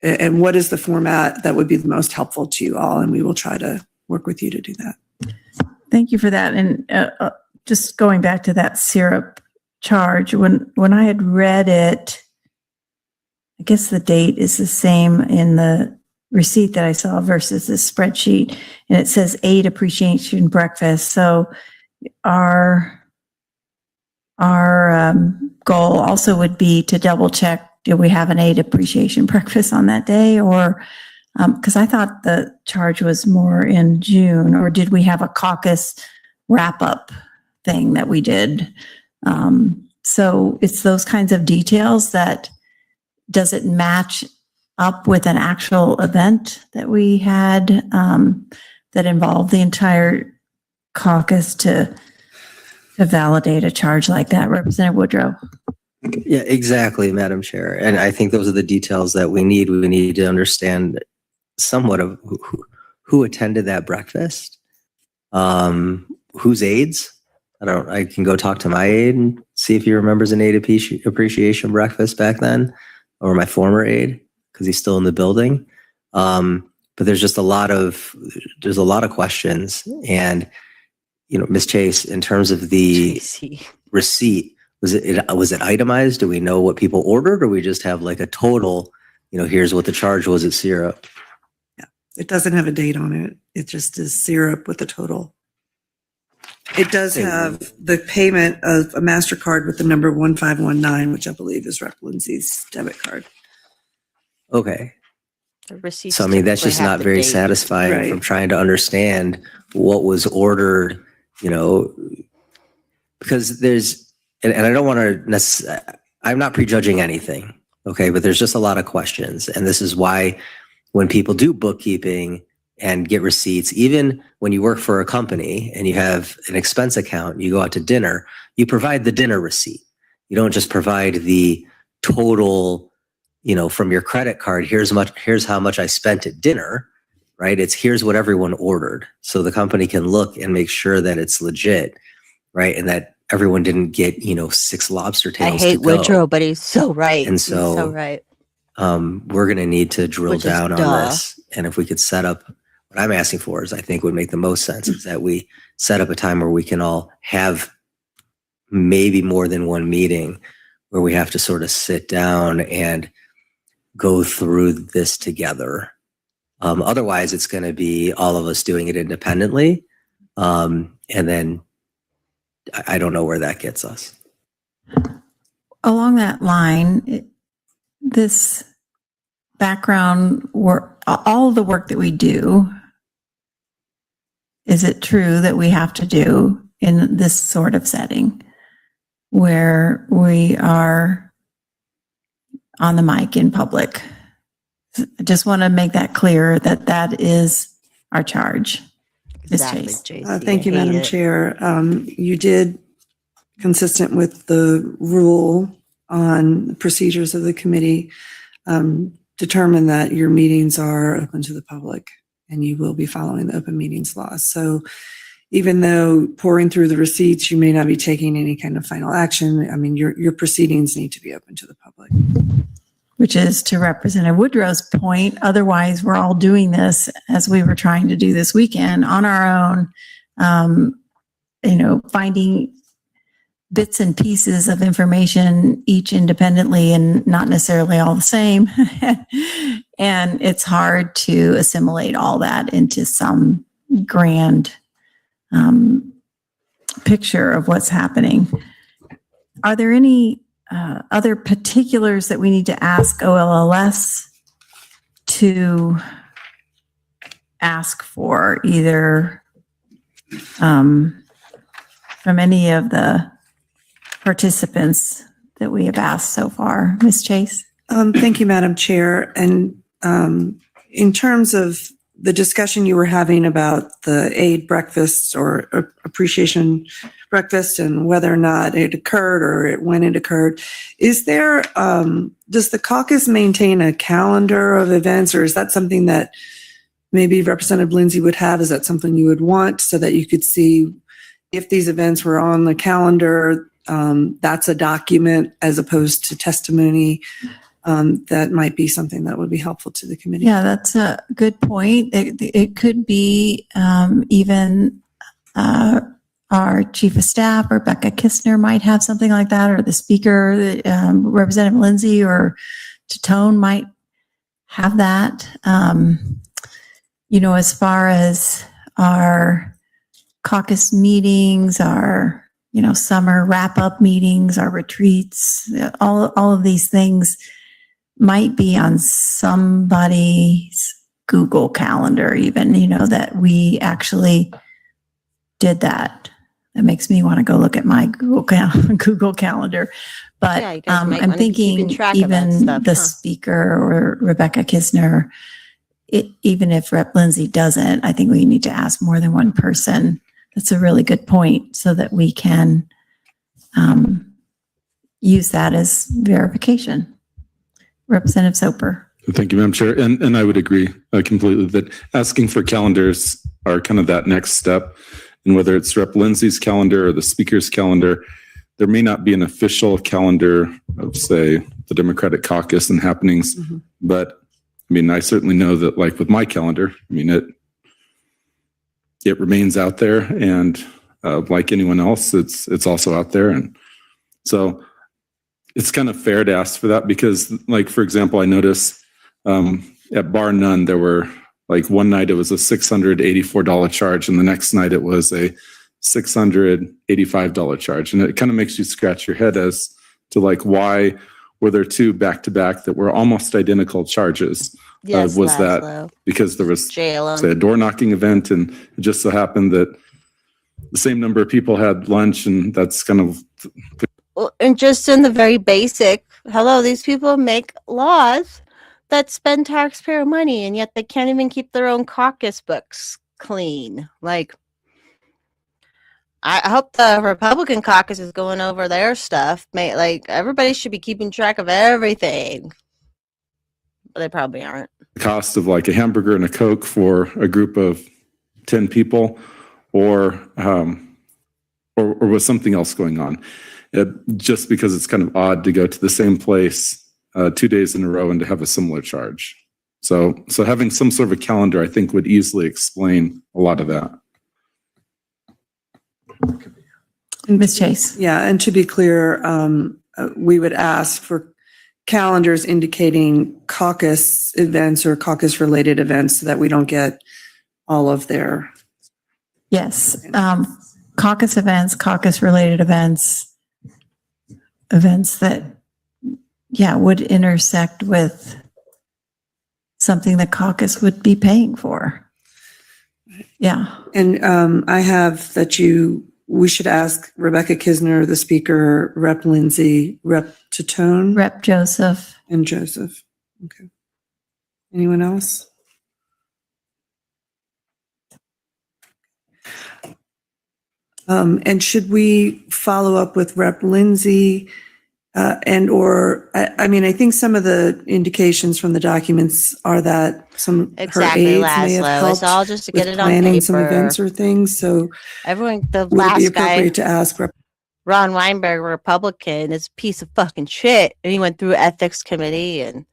and what is the format that would be the most helpful to you all, and we will try to work with you to do that. Thank you for that. And just going back to that syrup charge, when I had read it, I guess the date is the same in the receipt that I saw versus the spreadsheet, and it says aid appreciation breakfast. So our goal also would be to double check, did we have an aid appreciation breakfast on that day? Or, because I thought the charge was more in June, or did we have a caucus wrap up thing that we did? So it's those kinds of details that, does it match up with an actual event that we had that involved the entire caucus to validate a charge like that? Representative Woodrow. Yeah, exactly, Madam Chair. And I think those are the details that we need. We need to understand somewhat of who attended that breakfast, whose aides. I can go talk to my aide and see if he remembers an aide appreciation breakfast back then, or my former aide, because he's still in the building. But there's just a lot of questions. And, Ms. Chase, in terms of the receipt, was it itemized? Do we know what people ordered, or we just have like a total, here's what the charge was at syrup? Yeah, it doesn't have a date on it. It just is syrup with the total. It does have the payment of a MasterCard with the number 1519, which I believe is Rep. Lindsay's debit card. Okay. The receipts So, that's just typically have not the very date. satisfying Right. from trying to understand what was ordered, because there's, and I don't want to I'm not prejudging anything, okay, but there's just a lot of questions. And this is why when people do bookkeeping and get receipts, even when you work for a company and you have an expense account, you go out to dinner, you provide the dinner receipt. You don't just provide the total, from your credit card, here's how much I spent at dinner, right? It's here's what everyone ordered. So the company can look and make sure that it's legit, right? And that everyone didn't get, 6 lobster I tails hate to go. Woodrow, but he's so right. And He's so, so right. We're going to need to drill Which is down on duh. this. And if we could set up, what I'm asking for is, I think would make the most sense, is that we set up a time where we can all have maybe more than one meeting where we have to sort of sit down and go through this together. Otherwise, it's going to be all of us doing it independently. And then I don't know where that gets us. Along that line, this background work, all of the work that we do, is it true that we have to do in this sort of setting where we are on the mic in public? I just want to make that clear that that is our charge. Ms. Exactly, Chase. JC. Thank you, I hate Madam it. Chair. You did, consistent with the rule on procedures of the committee, determine that your meetings are open to the public and you will be following the open meetings law. So even though pouring through the receipts, you may not be taking any kind of final action, your proceedings need to be open to the public. Which is to Representative Woodrow's point. Otherwise, we're all doing this as we were trying to do this weekend on our own, finding bits and pieces of information, each independently and not necessarily all the same. And it's hard to assimilate all that into some grand picture of what's happening. Are there any other particulars that we need to ask OLLS to ask for, either from any of the participants that we have asked so far? Ms. Chase? Thank you, Madam Chair. And in terms of the discussion you were having about the aid breakfast or appreciation breakfast and whether or not it occurred or when it occurred, is there, does the caucus maintain a calendar of events, or is that something that maybe Representative Lindsay would have? Is that something you would want so that you could see if these events were on the calendar? That's a document as opposed to testimony. That might be something that would be helpful to the committee. Yeah, that's a good point. It could be even our chief of staff, Rebecca Kistner, might have something like that, or the speaker, Representative Lindsay or Tatone might have that. As far as our caucus meetings, our summer wrap-up meetings, our retreats, all of these things might be on somebody's Google Calendar even, that we actually did that. That makes me want to go look at my Google Calendar. But Yeah, you guys might I'm wanna be keeping thinking track of that even stuff, the huh? speaker or Rebecca Kistner, even if Rep Lindsay doesn't, I think we need to ask more than one person. That's a really good point, so that we can use that as verification. Representative Soper. Thank you, Madam Chair. And I would agree completely that asking for calendars are kind of that next step. And whether it's Rep Lindsay's calendar or the speaker's calendar, there may not be an official calendar of, say, the Democratic caucus and happenings. Mm-hmm. But I mean, I certainly know that, like with my calendar, I mean, it remains out there, and like anyone else, it's also out there. And so it's kind of fair to ask for that because, like, for example, I noticed at Bar None, there were, like, one night it was a $684 charge, and the next night it was a $685 charge. And it kind of makes you scratch your head as to, like, why were there two back-to-back that were almost identical charges? Yes, Was Laszlo. that because there was, Jail 'em. say, a door knocking event, and it just so happened that the same number of people had lunch, and that's kind of Well, and just in the very basic, hello, these people make laws that spend taxpayer money, and yet they can't even keep their own caucus books clean. Like, I hope the Republican caucus is going over their stuff. Like, everybody should be keeping track of everything. But they probably aren't. the cost of, like, a hamburger and a Coke for a group of 10 people, or was something else going on? Just because it's kind of odd to go to the same place 2 days in a row and to have a similar charge. So having some sort of a calendar, I think, would easily explain a lot of that. Ms. Chase. Yeah, and to be clear, we would ask for calendars indicating caucus events or caucus-related events so that we don't get all of their. Yes. Caucus events, caucus-related events that, would intersect with something the caucus would be paying for. Yeah. And I have that we should ask Rebecca Kistner, the speaker, Rep Lindsay, Rep Tatone, Rep Joseph. and Joseph. Okay. Anyone else? And should we follow up with Rep Lindsay I think some of the indications from the documents are that some Exactly, her aides may have Laszlo. helped It's all just to get with it on planning some paper. events or things. So Everyone, the would it be last guy, appropriate to ask Ron Weinberg, Republican, is a piece of fucking shit. And he went through ethics committee, and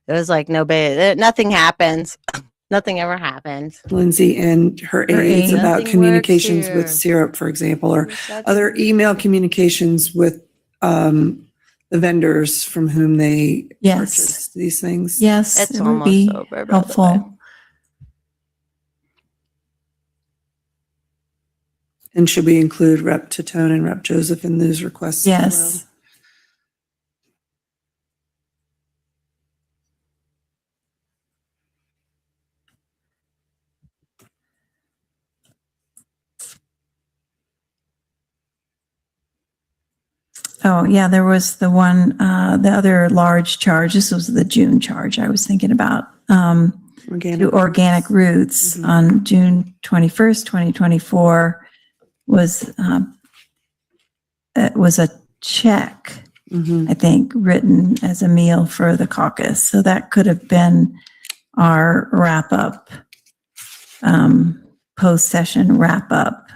it was like nothing happens. Nothing ever happened. Lindsay and her aides aides. about Nothing communications works with here. syrup, for example, or That's- other email communications with the vendors from whom they Yes. purchase these things. Yes, It's it would almost be over, by the way. helpful. And should we include Rep. Tatone and Rep. Joseph in those requests? as well? Yes. Oh, yeah, there was the one, the other large charge. This was the June charge I was thinking about. To organic roots Mhm. on June 21st, 2024 was, it was a check, Mhm. I think, written as a meal for the caucus. So that could have been our wrap up, post-session wrap up,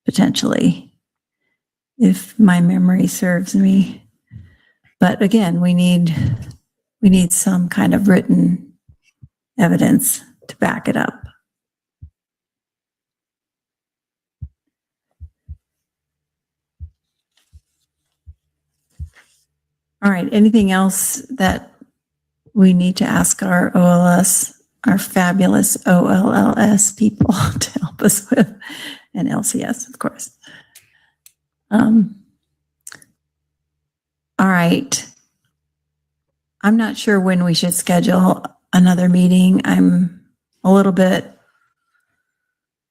potentially, if my memory serves me. But again, we need some kind of written evidence to back it up. All right, anything else that we need to ask our OLS, our fabulous OLLS people to help us with, and LCS, of course. All right. I'm not sure when we should schedule another meeting. I'm a little bit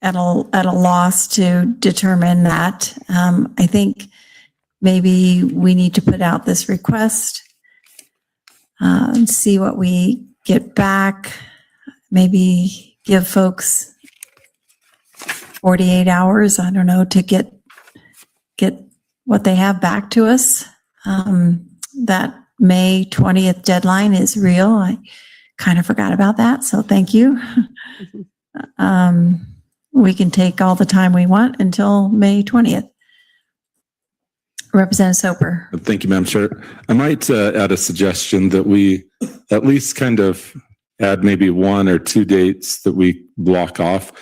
at a loss to determine that. I think maybe we need to put out this request, and see what we get back. Maybe give folks 48 hours, I don't know, to get what they have back to us. That May 20th deadline is real. I kind of forgot about that, so thank you. We can take all the time we want until May 20th. Representative Soper. Thank you, Madam Chair. I might add a suggestion that we at least kind of add maybe 1 or 2 dates that we block off,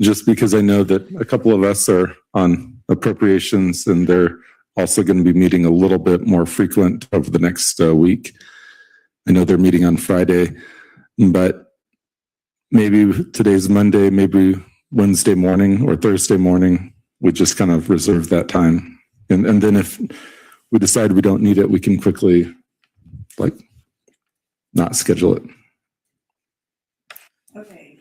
just because I know that a couple of us are on appropriations and they're also going to be meeting a little bit more frequent over the next week. I know they're meeting on Friday, but maybe today's Monday, maybe Wednesday morning or Thursday morning, we just kind of reserve that time. And then if we decide we don't need it, we can quickly not schedule it. Okay.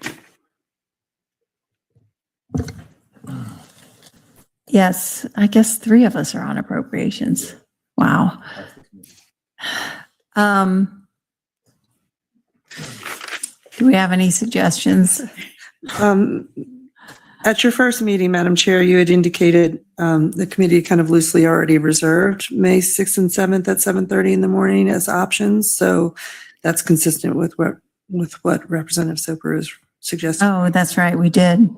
Yes, I guess 3 of us are on appropriations. Wow. Do we have any suggestions? At your first meeting, Madam Chair, you had indicated the committee kind of loosely already reserved May 6th and 7th at 7:30 in the morning as options. So that's consistent with what Representative Soper is suggesting. Oh, that's right, we did.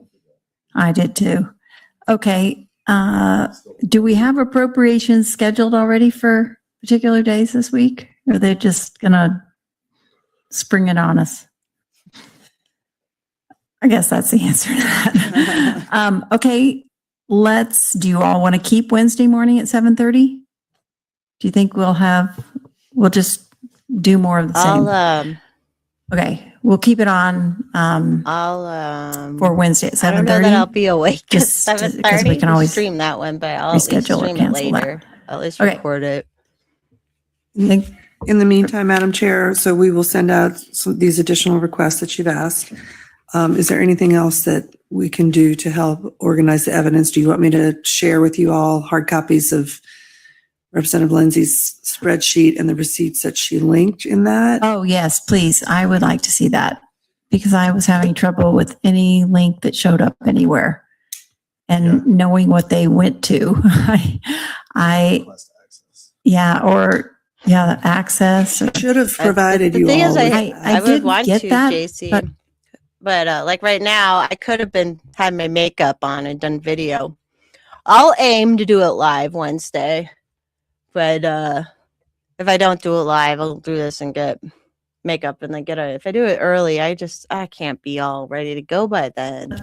I did too. Okay, do we have appropriations scheduled already for particular days this week? Or are they just gonna spring it on us? I guess that's the answer to that. Okay, do you all want to keep Wednesday morning at 7:30? Do you think we'll just do more of the same? Okay, we'll keep it on, for Wednesday at 7:30. I don't know that I'll be awake at Just 'cause 7:30. we can always stream that one, but I'll at least reschedule or stream it cancel that. later. At least Okay. record it. In the meantime, Madam Chair, so we will send out these additional requests that you've asked. Is there anything else that we can do to help organize the evidence? Do you want me to share with you all hard copies of Representative Lindsay's spreadsheet and the receipts that she linked in that? Oh, yes, please. I would like to see that because I was having trouble with any link that showed up anywhere and knowing what they went to. Access. Should have provided the you thing all. is, with I that. I did would want get to, that, JC, but- but like right now, I could have had my makeup on and done video. I'll aim to do it live Wednesday, but if I don't do it live, I'll do this and get makeup and then if I do it early, I can't be all ready to go by then.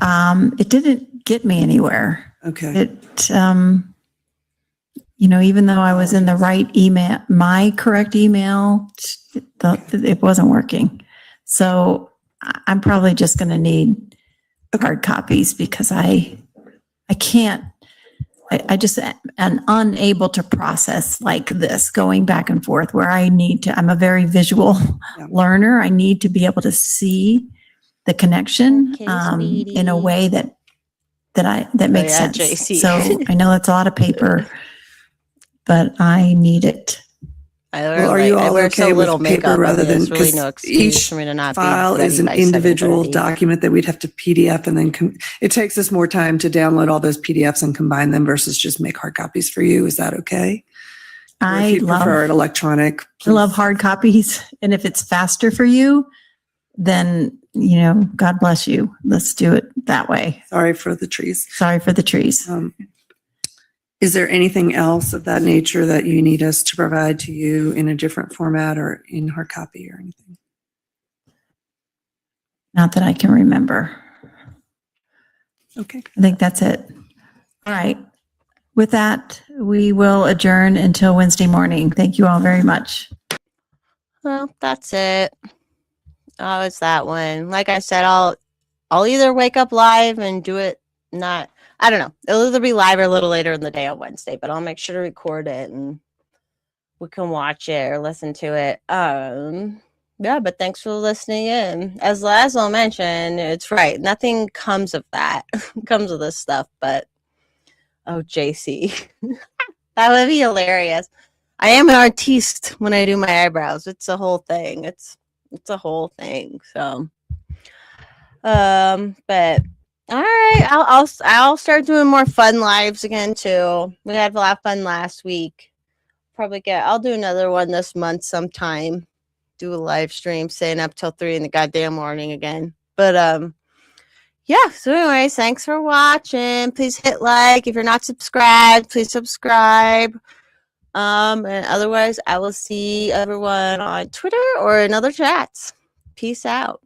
It didn't get me anywhere. Okay. It, even though I was in the right email, my correct email, it wasn't working. So I'm probably just going to need hard copies because I can't, I just am unable to process like this going back and forth where I'm a very visual learner. I need to be able to see the connection Okay, in a way that makes sense. JC. So I know it's a lot of paper, but I need it. Well, are you I all wear okay so little with paper makeup. rather than, there's really because no excuse each for me to not file be ready is an by individual 7:30. document that we'd have to PDF and then it takes us more time to download all those PDFs and combine them versus just make hard copies for you. Is that okay? Or if I you prefer it electronic. I love please. hard copies. And if it's faster for you, then, God bless you. Let's do it that way. Sorry for the trees. Sorry for the trees. Is there anything else of that nature that you need us to provide to you in a different format or in hard copy or anything? Not that I can remember. Okay. I think that's it. All right. With that, we will adjourn until Wednesday morning. Thank you all very much. Well, that's it. Oh, it's that one. Like I said, I'll either wake up live and do it. I don't know. It'll either be live or a little later in the day on Wednesday, but I'll make sure to record it and we can watch it or listen to it. Yeah, but thanks for listening in. As Laszlo mentioned, it's right. Nothing comes of that. Comes of this stuff, but oh, JC. That would be hilarious. I am an artiste when I do my eyebrows. It's a whole thing. It's a whole thing. So but all right, I'll start doing more fun lives again too. We had a lot of fun last week. I'll do another one this month sometime. Do a live stream, staying up till 3 in the goddamn morning again. But yeah, so anyways, thanks for watching. Please hit like. If you're not subscribed, please subscribe. And otherwise I will see everyone on Twitter or in other chats. Peace out.